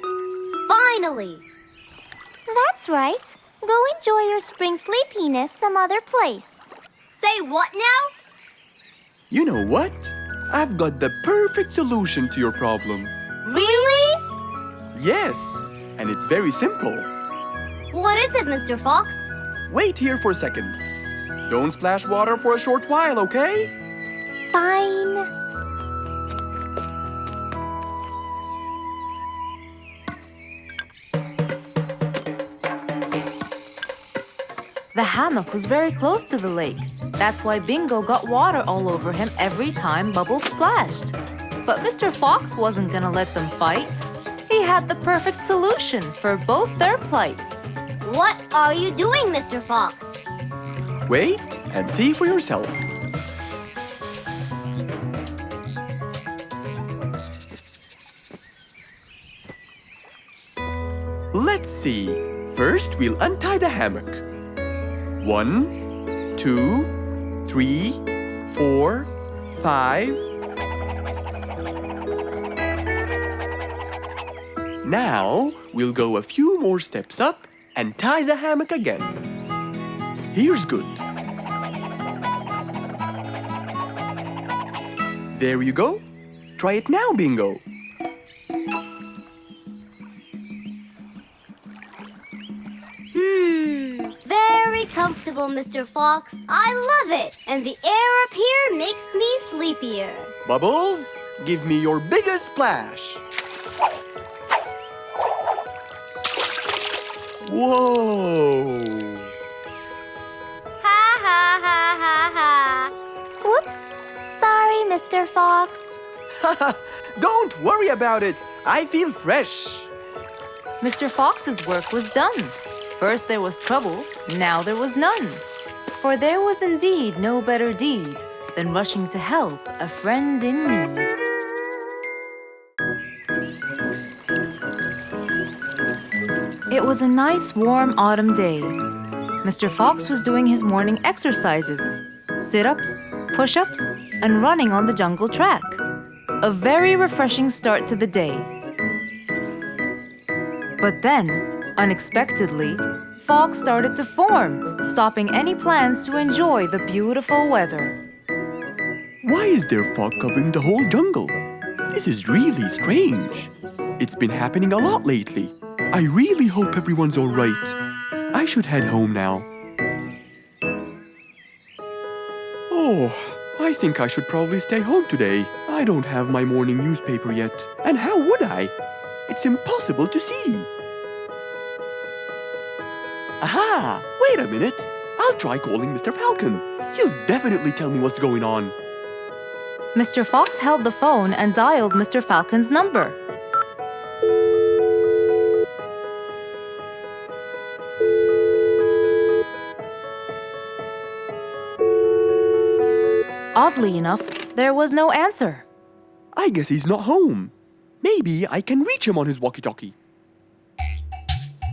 Finally! That's right. Go enjoy your spring sleepiness some other place. Say what now? You know what? I've got the perfect solution to your problem. Really? Yes, and it's very simple. What is it, Mr. Fox? Wait here for a second. Don't splash water for a short while, okay? Fine. The hammock was very close to the lake. That's why Bingo got water all over him every time Bubbles splashed. But Mr. Fox wasn't gonna let them fight. He had the perfect solution for both their plights. What are you doing, Mr. Fox? Wait and see for yourself. Let's see. First, we'll untie the hammock. 1, 2, 3, 4, 5. Now, we'll go a few more steps up and tie the hammock again. Here's good. There you go. Try it now, Bingo. Very comfortable, Mr. Fox. I love it. And the air up here makes me sleepier. Bubbles, give me your biggest splash. Whoa! Ha ha ha ha ha. Whoops. Sorry, Mr. Fox. Don't worry about it. I feel fresh. Mr. Fox's work was done. First there was trouble, now there was none. For there was indeed no better deed than rushing to help a friend in need. It was a nice warm autumn day. Mr. Fox was doing his morning exercises, sit-ups, push-ups, and running on the jungle track. A very refreshing start to the day. But then, unexpectedly, fog started to form, stopping any plans to enjoy the beautiful weather. Why is there fog covering the whole jungle? This is really strange. It's been happening a lot lately. I really hope everyone's all right. I should head home now. Oh, I think I should probably stay home today. I don't have my morning newspaper yet. And how would I? It's impossible to see. Aha! Wait a minute. I'll try calling Mr. Falcon. He'll definitely tell me what's going on. Mr. Fox held the phone and dialed Mr. Falcon's number. Oddly enough, there was no answer. I guess he's not home. Maybe I can reach him on his walkie-talkie.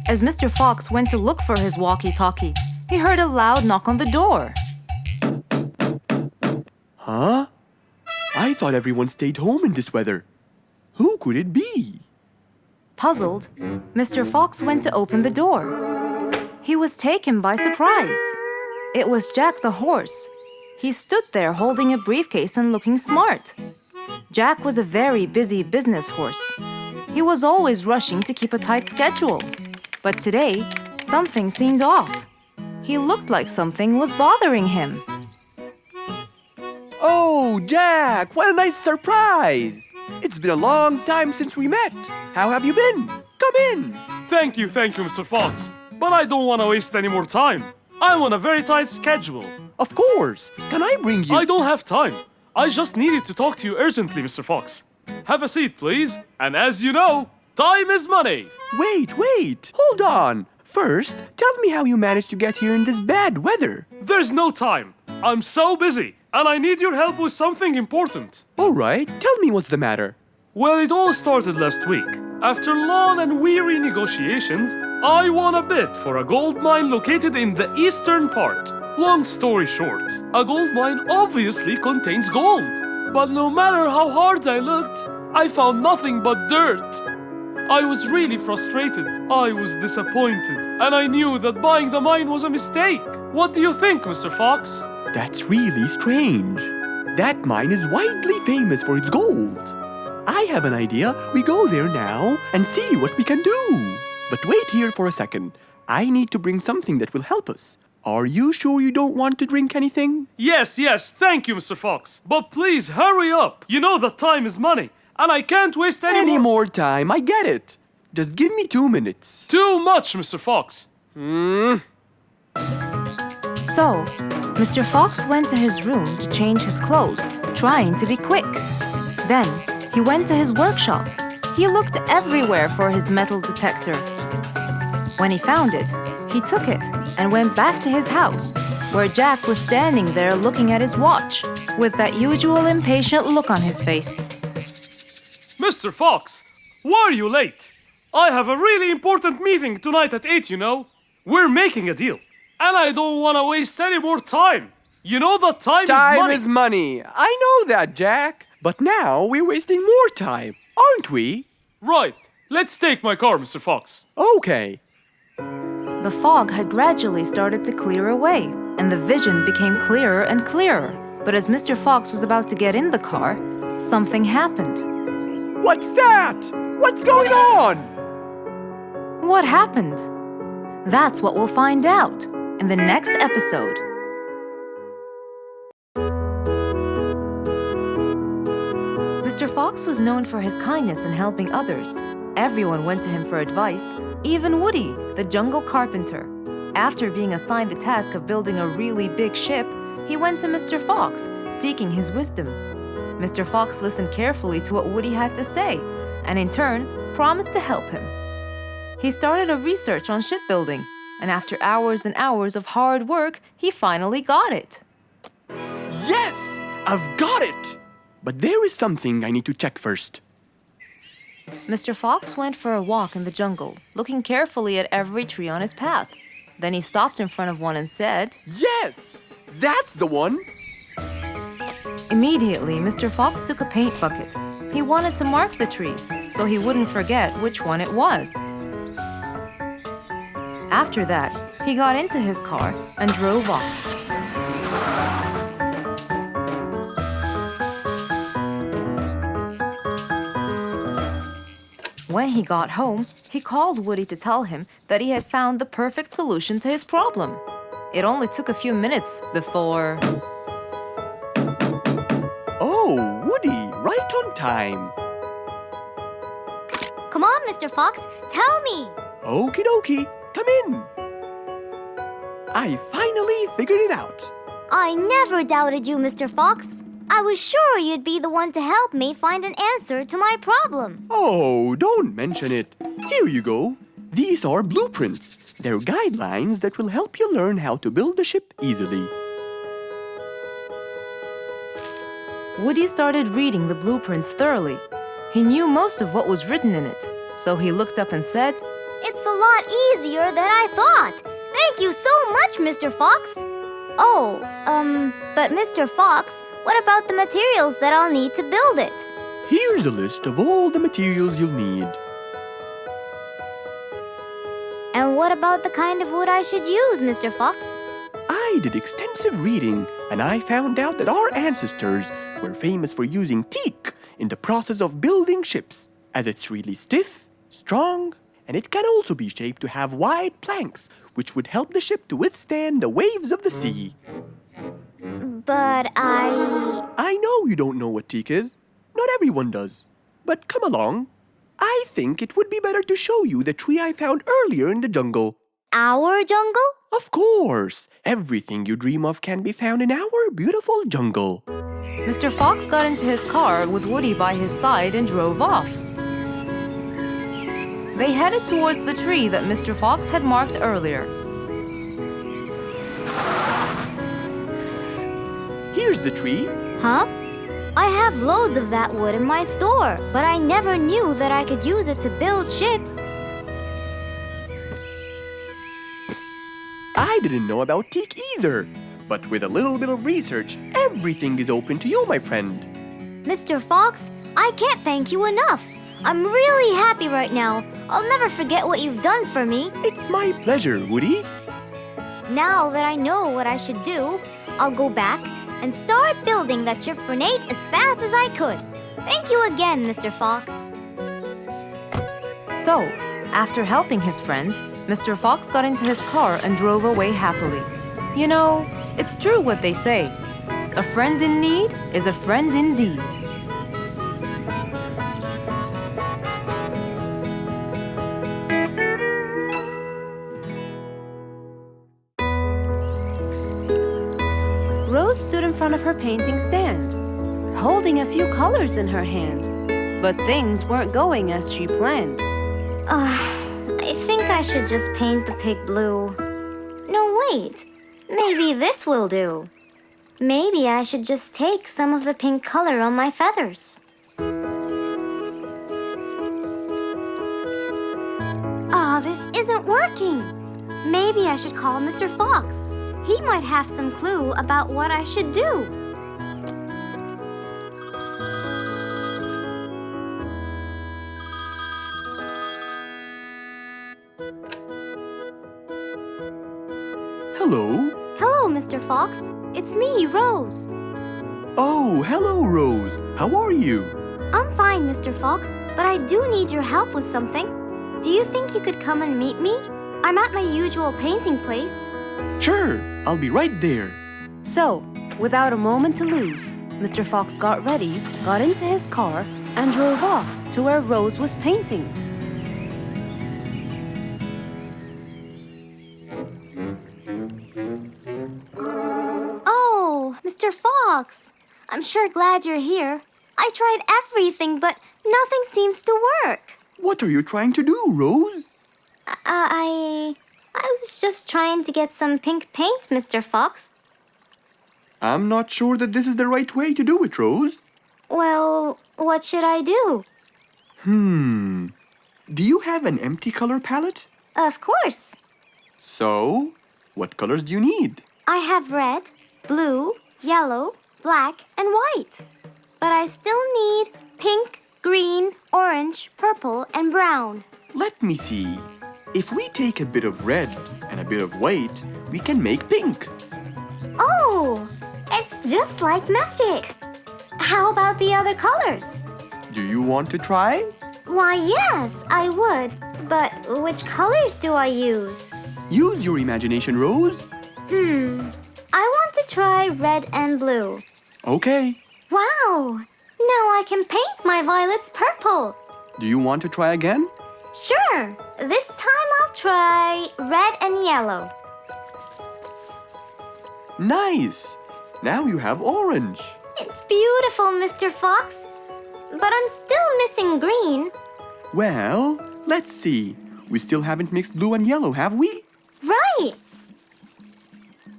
As Mr. Fox went to look for his walkie-talkie, he heard a loud knock on the door. Huh? I thought everyone stayed home in this weather. Who could it be? Puzzled, Mr. Fox went to open the door. He was taken by surprise. It was Jack the horse. He stood there holding a briefcase and looking smart. Jack was a very busy business horse. He was always rushing to keep a tight schedule. But today, something seemed off. He looked like something was bothering him. Oh, Jack, what a nice surprise! It's been a long time since we met. How have you been? Come in. Thank you, Mr. Fox. But I don't want to waste any more time. I'm on a very tight schedule. Of course. Can I bring you... I don't have time. I just needed to talk to you urgently, Mr. Fox. Have a seat, please. And as you know, time is money. Wait. Hold on. First, tell me how you managed to get here in this bad weather. There's no time. I'm so busy, and I need your help with something important. All right, tell me what's the matter. Well, it all started last week. After long and weary negotiations, I won a bid for a gold mine located in the eastern part. Long story short, a gold mine obviously contains gold. But no matter how hard I looked, I found nothing but dirt. I was really frustrated. I was disappointed, and I knew that buying the mine was a mistake. What do you think, Mr. Fox? That's really strange. That mine is widely famous for its gold. I have an idea. We go there now and see what we can do. But wait here for a second. I need to bring something that will help us. Are you sure you don't want to drink anything? Yes, thank you, Mr. Fox. But please hurry up. You know that time is money, and I can't waste Any more time, I get it. Just give me 2 minutes. Too much, Mr. Fox. So, Mr. Fox went to his room to change his clothes, trying to be quick. Then, he went to his workshop. He looked everywhere for his metal detector. When he found it, he took it and went back to his house, where Jack was standing there looking at his watch, with that usual impatient look on his face. Mr. Fox, why are you late? I have a really important meeting tonight at 8, you know. We're making a deal, and I don't want to waste any more time. You know that time is money. Time is money. I know that, Jack. But now we're wasting more time, aren't we? Right. Let's take my car, Mr. Fox. Okay. The fog had gradually started to clear away, and the vision became clearer and clearer. But as Mr. Fox was about to get in the car, something happened. What's that? What's going on? What happened? That's what we'll find out in the next episode. Mr. Fox was known for his kindness in helping others. Everyone went to him for advice, even Woody, the jungle carpenter. After being assigned the task of building a really big ship, he went to Mr. Fox, seeking his wisdom. Mr. Fox listened carefully to what Woody had to say, and in turn, promised to help him. He started a research on shipbuilding, and after hours and hours of hard work, he finally got it. Yes! I've got it! But there is something I need to check first. Mr. Fox went for a walk in the jungle, looking carefully at every tree on his path. Then he stopped in front of one and said, Yes! That's the one! Immediately, Mr. Fox took a paint bucket. He wanted to mark the tree, so he wouldn't forget which one it was. After that, he got into his car and drove off. When he got home, he called Woody to tell him that he had found the perfect solution to his problem. It only took a few minutes before... Oh, Woody, right on time. Come on, Mr. Fox, tell me. Okie dokie, come in. I finally figured it out. I never doubted you, Mr. Fox. I was sure you'd be the one to help me find an answer to my problem. Oh, don't mention it. Here you go. These are blueprints. They're guidelines that will help you learn how to build a ship easily. Woody started reading the blueprints thoroughly. He knew most of what was written in it, so he looked up and said, It's a lot easier than I thought. Thank you so much, Mr. Fox. Oh, but Mr. Fox, what about the materials that I'll need to build it? Here's a list of all the materials you'll need. And what about the kind of wood I should use, Mr. Fox? I did extensive reading, and I found out that our ancestors were famous for using teak in the process of building ships, as it's really stiff, strong, and it can also be shaped to have wide planks, which would help the ship to withstand the waves of the sea. But I know you don't know what teak is. Not everyone does. But come along. I think it would be better to show you the tree I found earlier in the jungle. Our jungle? Of course! Everything you dream of can be found in our beautiful jungle. Mr. Fox got into his car with Woody by his side and drove off. They headed towards the tree that Mr. Fox had marked earlier. Here's the tree. Huh? I have loads of that wood in my store, but I never knew that I could use it to build ships. I didn't know about teak either. But with a little bit of research, everything is open to you, my friend. Mr. Fox, I can't thank you enough. I'm really happy right now. I'll never forget what you've done for me. It's my pleasure, Woody. Now that I know what I should do, I'll go back and start building that ship for Nate as fast as I could. Thank you again, Mr. Fox. So, after helping his friend, Mr. Fox got into his car and drove away happily. You know, it's true what they say. A friend in need is a friend indeed. Rose stood in front of her painting stand, holding a few colors in her hand. But things weren't going as she planned. I think I should just paint the pig blue. No, wait. Maybe this will do. Maybe I should just take some of the pink color on my feathers. This isn't working. Maybe I should call Mr. Fox. He might have some clue about what I should do. Hello? Hello, Mr. Fox. It's me, Rose. Oh, hello, Rose. How are you? I'm fine, Mr. Fox, but I do need your help with something. Do you think you could come and meet me? I'm at my usual painting place. Sure, I'll be right there. So, without a moment to lose, Mr. Fox got ready, got into his car, and drove off to where Rose was painting. Oh, Mr. Fox. I'm sure glad you're here. I tried everything, but nothing seems to work. What are you trying to do, Rose? I was just trying to get some pink paint, Mr. Fox. I'm not sure that this is the right way to do it, Rose. Well, what should I do? Do you have an empty color palette? Of course. So, what colors do you need? I have red, blue, yellow, black, and white. But I still need pink, green, orange, purple, and brown. Let me see. If we take a bit of red and a bit of white, we can make pink. Oh, it's just like magic. How about the other colors? Do you want to try? Why, yes, I would. But which colors do I use? Use your imagination, Rose. I want to try red and blue. Okay. Wow! Now I can paint my violets purple. Do you want to try again? Sure. This time I'll try red and yellow. Nice! Now you have orange. It's beautiful, Mr. Fox. But I'm still missing green. Well, let's see. We still haven't mixed blue and yellow, have we? Right!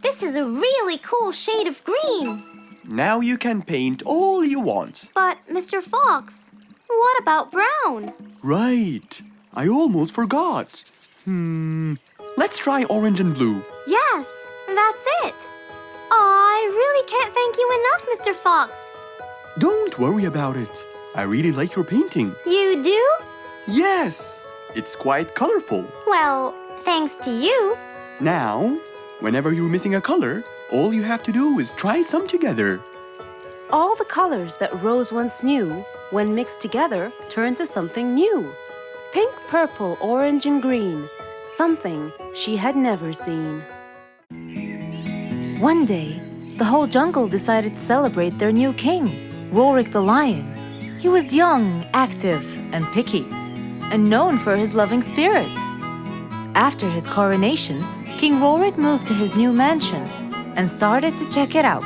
This is a really cool shade of green. Now you can paint all you want. But, Mr. Fox, what about brown? Right. I almost forgot. Let's try orange and blue. Yes, that's it. I really can't thank you enough, Mr. Fox. Don't worry about it. I really like your painting. You do? Yes! It's quite colorful. Well, thanks to you. Now, whenever you're missing a color, all you have to do is try some together. All the colors that Rose once knew, when mixed together, turned to something new. Pink, purple, orange, and green. Something she had never seen. One day, the whole jungle decided to celebrate their new king, Rorik the lion. He was young, active, and picky, and known for his loving spirit. After his coronation, King Rorik moved to his new mansion and started to check it out.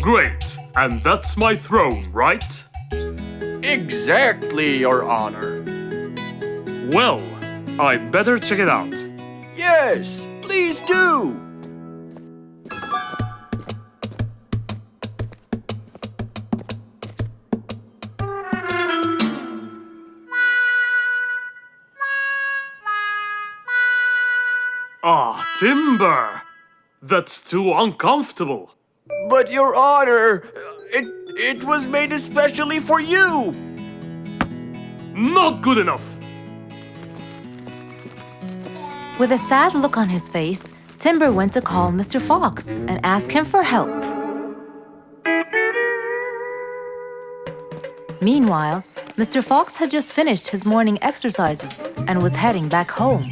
Great, and that's my throne, right? Exactly, Your Honor. Well, I'd better check it out. Yes, please do. Ah, timber! That's too uncomfortable. But, Your Honor, it was made especially for you. Not good enough. With a sad look on his face, Timber went to call Mr. Fox and ask him for help. Meanwhile, Mr. Fox had just finished his morning exercises and was heading back home.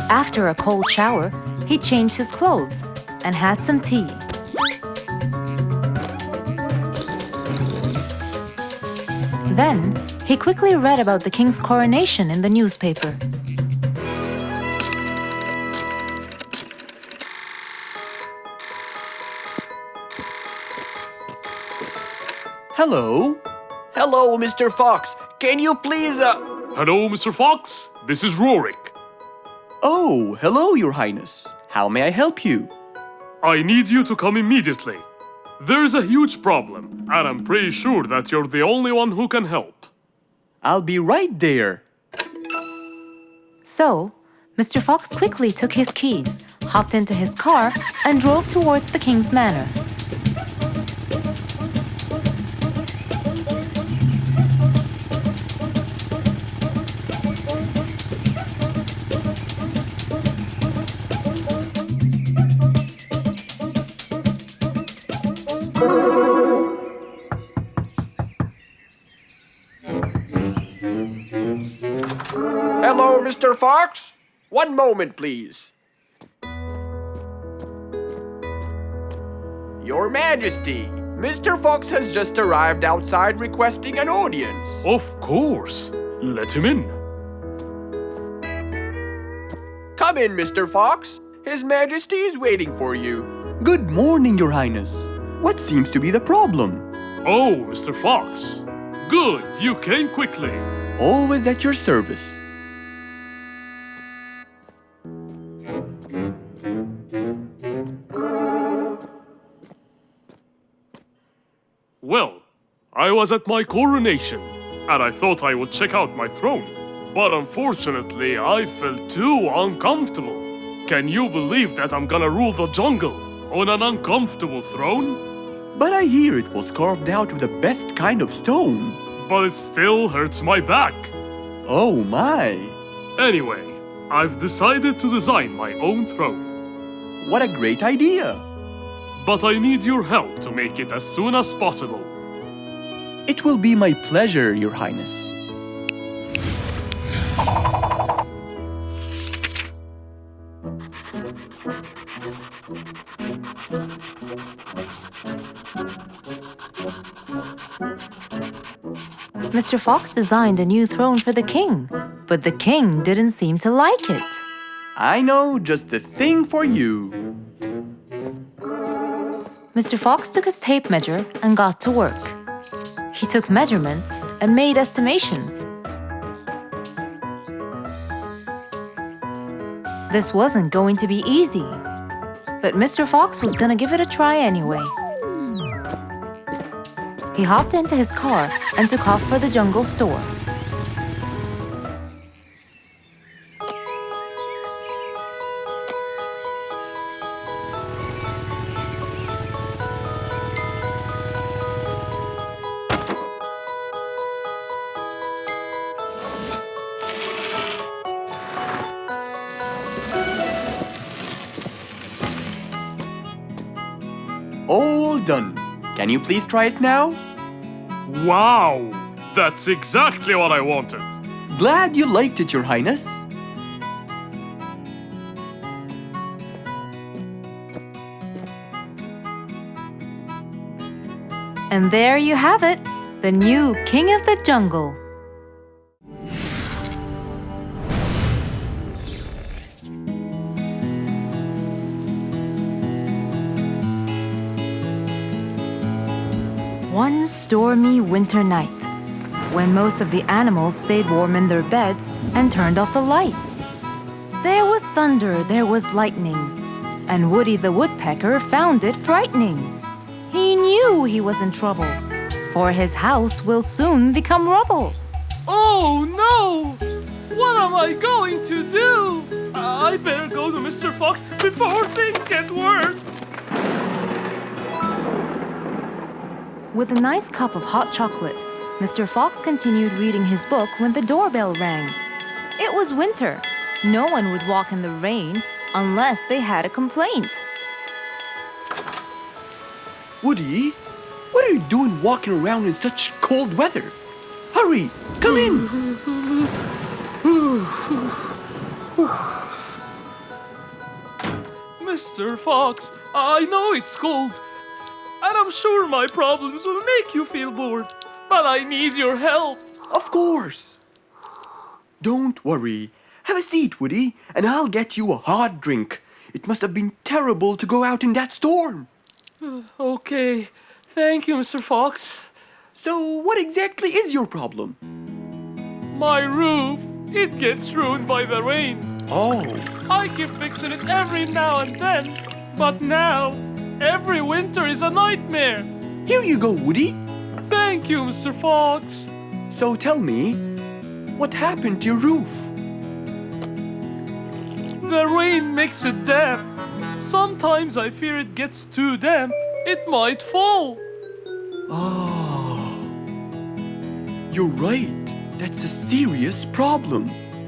After a cold shower, he changed his clothes and had some tea. Then, he quickly read about the king's coronation in the newspaper. Hello? Hello, Mr. Fox. Can you please, Hello, Mr. Fox. This is Rorik. Oh, hello, Your Highness. How may I help you? I need you to come immediately. There's a huge problem, and I'm pretty sure that you're the only one who can help. I'll be right there. So, Mr. Fox quickly took his keys, hopped into his car, and drove towards the king's manor. hello, Mr. Fox? One moment, please. Your Majesty, Mr. Fox has just arrived outside requesting an audience. Of course. Let him in. Come in, Mr. Fox. His Majesty is waiting for you. Good morning, Your Highness. What seems to be the problem? Oh, Mr. Fox. Good, you came quickly. Always at your service. Well, I was at my coronation, and I thought I would check out my throne. But unfortunately, I felt too uncomfortable. Can you believe that I'm gonna rule the jungle on an uncomfortable throne? But I hear it was carved out of the best kind of stone. But it still hurts my back. Oh my! Anyway, I've decided to design my own throne. What a great idea! But I need your help to make it as soon as possible. It will be my pleasure, Your Highness. Mr. Fox designed a new throne for the king, but the king didn't seem to like it. I know just the thing for you. Mr. Fox took his tape measure and got to work. He took measurements and made estimations. This wasn't going to be easy, but Mr. Fox was gonna give it a try anyway. He hopped into his car and took off for the jungle store. All done. Can you please try it now? Wow! That's exactly what I wanted. Glad you liked it, Your Highness. And there you have it, the new King of the Jungle. One stormy winter night, when most of the animals stayed warm in their beds and turned off the lights. There was thunder, there was lightning, and Woody the Woodpecker found it frightening. He knew he was in trouble, for his house will soon become rubble. Oh no! What am I going to do? I better go to Mr. Fox before things get worse. With a nice cup of hot chocolate, Mr. Fox continued reading his book when the doorbell rang. It was winter. No one would walk in the rain unless they had a complaint. Woody, what are you doing walking around in such cold weather? Hurry, come in. Mr. Fox, I know it's cold, and I'm sure my problems will make you feel bored, but I need your help. Of course. Don't worry. Have a seat, Woody, and I'll get you a hot drink. It must have been terrible to go out in that storm. Okay, thank you, Mr. Fox. So, what exactly is your problem? My roof, it gets ruined by the rain. Oh, I keep fixing it every now and then, but now, every winter is a nightmare. here you go, Woody. Thank you, Mr. Fox. So tell me, what happened to your roof? The rain makes it damp. Sometimes I fear it gets too damp. It might fall. Oh, you're right. That's a serious problem.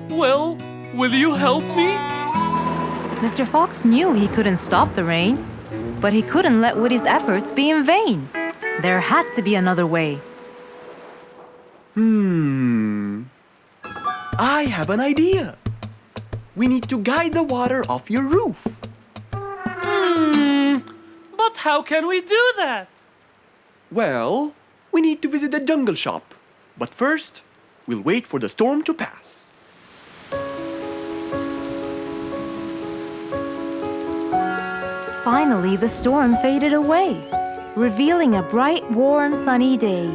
Well, will you help me? Mr. Fox knew he couldn't stop the rain, but he couldn't let Woody's efforts be in vain. There had to be another way. I have an idea. We need to guide the water off your roof. But how can we do that? Well, we need to visit the jungle shop. But first, we'll wait for the storm to pass. Finally, the storm faded away, revealing a bright, warm, sunny day.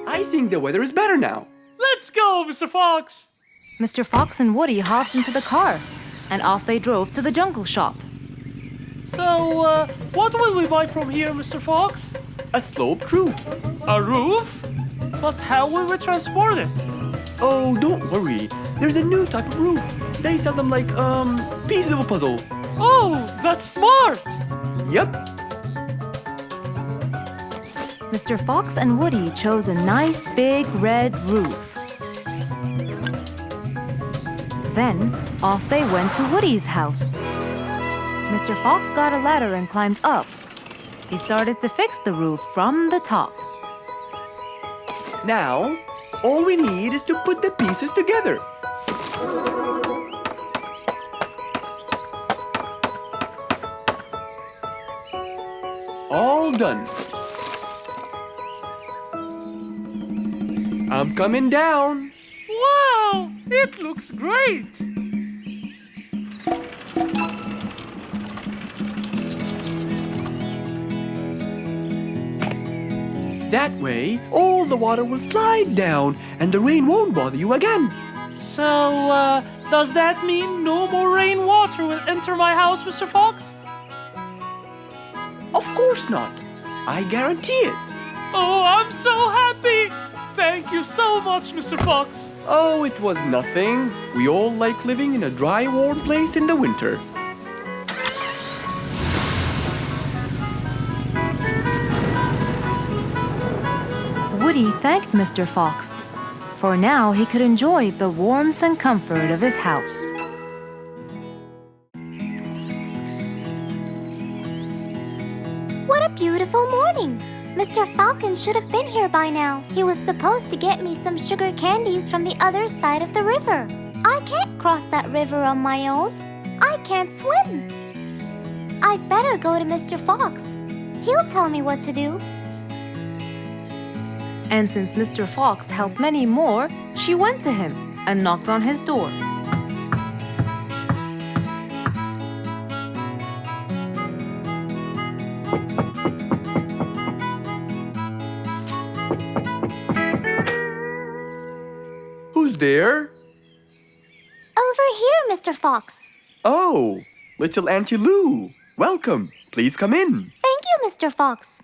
I think the weather is better now. Let's go, Mr. Fox. Mr. Fox and Woody hopped into the car, and off they drove to the jungle shop. So, what will we buy from here, Mr. Fox? A sloped roof. A roof? But how will we transport it? Oh, don't worry. There's a new type of roof. They sell them like, pieces of a puzzle. Oh, that's smart! Yep. Mr. Fox and Woody chose a nice big red roof. Then, off they went to Woody's house. Mr. Fox got a ladder and climbed up. He started to fix the roof from the top. Now, all we need is to put the pieces together. All done. I'm coming down. Wow! It looks great! That way, all the water will slide down and the rain won't bother you again. So, does that mean no more rainwater will enter my house, Mr. Fox? Of course not. I guarantee it. Oh, I'm so happy! Thank you so much, Mr. Fox. Oh, it was nothing. We all like living in a dry, warm place in the winter. Woody thanked Mr. Fox, for now he could enjoy the warmth and comfort of his house. What a beautiful morning! Mr. Falcon should have been here by now. He was supposed to get me some sugar candies from the other side of the river. I can't cross that river on my own. I can't swim. I'd better go to Mr. Fox. He'll tell me what to do. And since Mr. Fox helped many more, she went to him and knocked on his door. Who's there? Over here, Mr. Fox. Oh, little Auntie Lou. Welcome. Please come in. Thank you, Mr. Fox.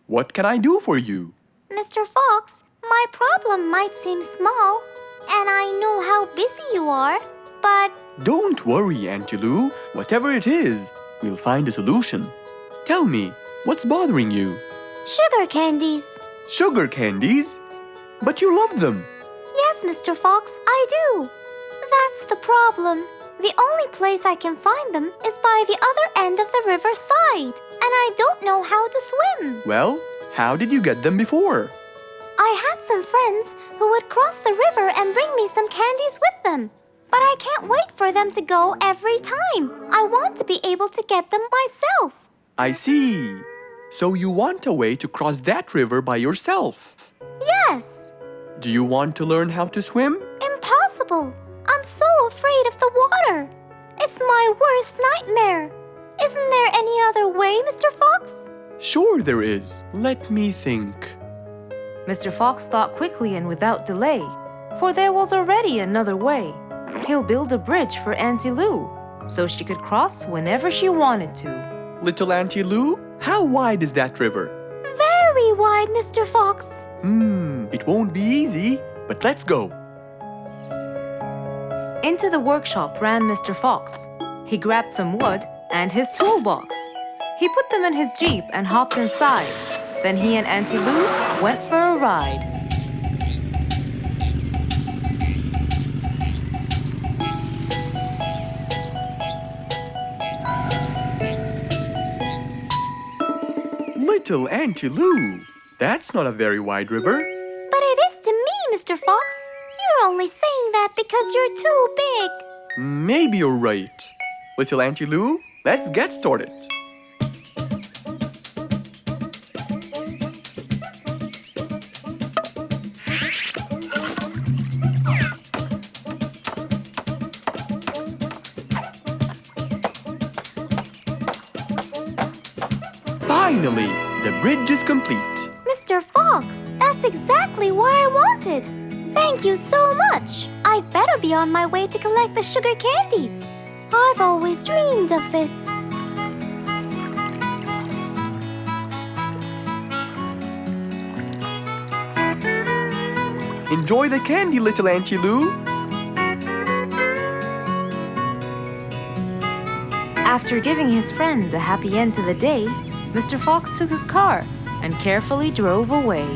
What can I do for you? Mr. Fox, my problem might seem small, and I know how busy you are, but Don't worry, Auntie Lou. Whatever it is, we'll find a solution. Tell me, what's bothering you? Sugar candies. Sugar candies? But you love them. Yes, Mr. Fox, I do. That's the problem. The only place I can find them is by the other end of the river side, and I don't know how to swim. Well, how did you get them before? I had some friends who would cross the river and bring me some candies with them. But I can't wait for them to go every time. I want to be able to get them myself. I see. So you want a way to cross that river by yourself? Yes. Do you want to learn how to swim? Impossible. I'm so afraid of the water. It's my worst nightmare. Isn't there any other way, Mr. Fox? Sure there is. Let me think. Mr. Fox thought quickly and without delay, for there was already another way. He'll build a bridge for Auntie Lou, so she could cross whenever she wanted to. Little Auntie Lou, how wide is that river? Very wide, Mr. Fox. It won't be easy, but let's go. Into the workshop ran Mr. Fox. He grabbed some wood and his toolbox. He put them in his Jeep and hopped inside. Then he and Auntie Lou went for a ride. Little Auntie Lou, that's not a very wide river. But it is to me, Mr. Fox. You're only saying that because you're too big. Maybe you're right. Little Auntie Lou, let's get started. Finally, the bridge is complete. Mr. Fox, that's exactly what I wanted. Thank you so much. I'd better be on my way to collect the sugar candies. I've always dreamed of this. Enjoy the candy, little Auntie Lou. After giving his friend a happy end to the day, Mr. Fox took his car and carefully drove away.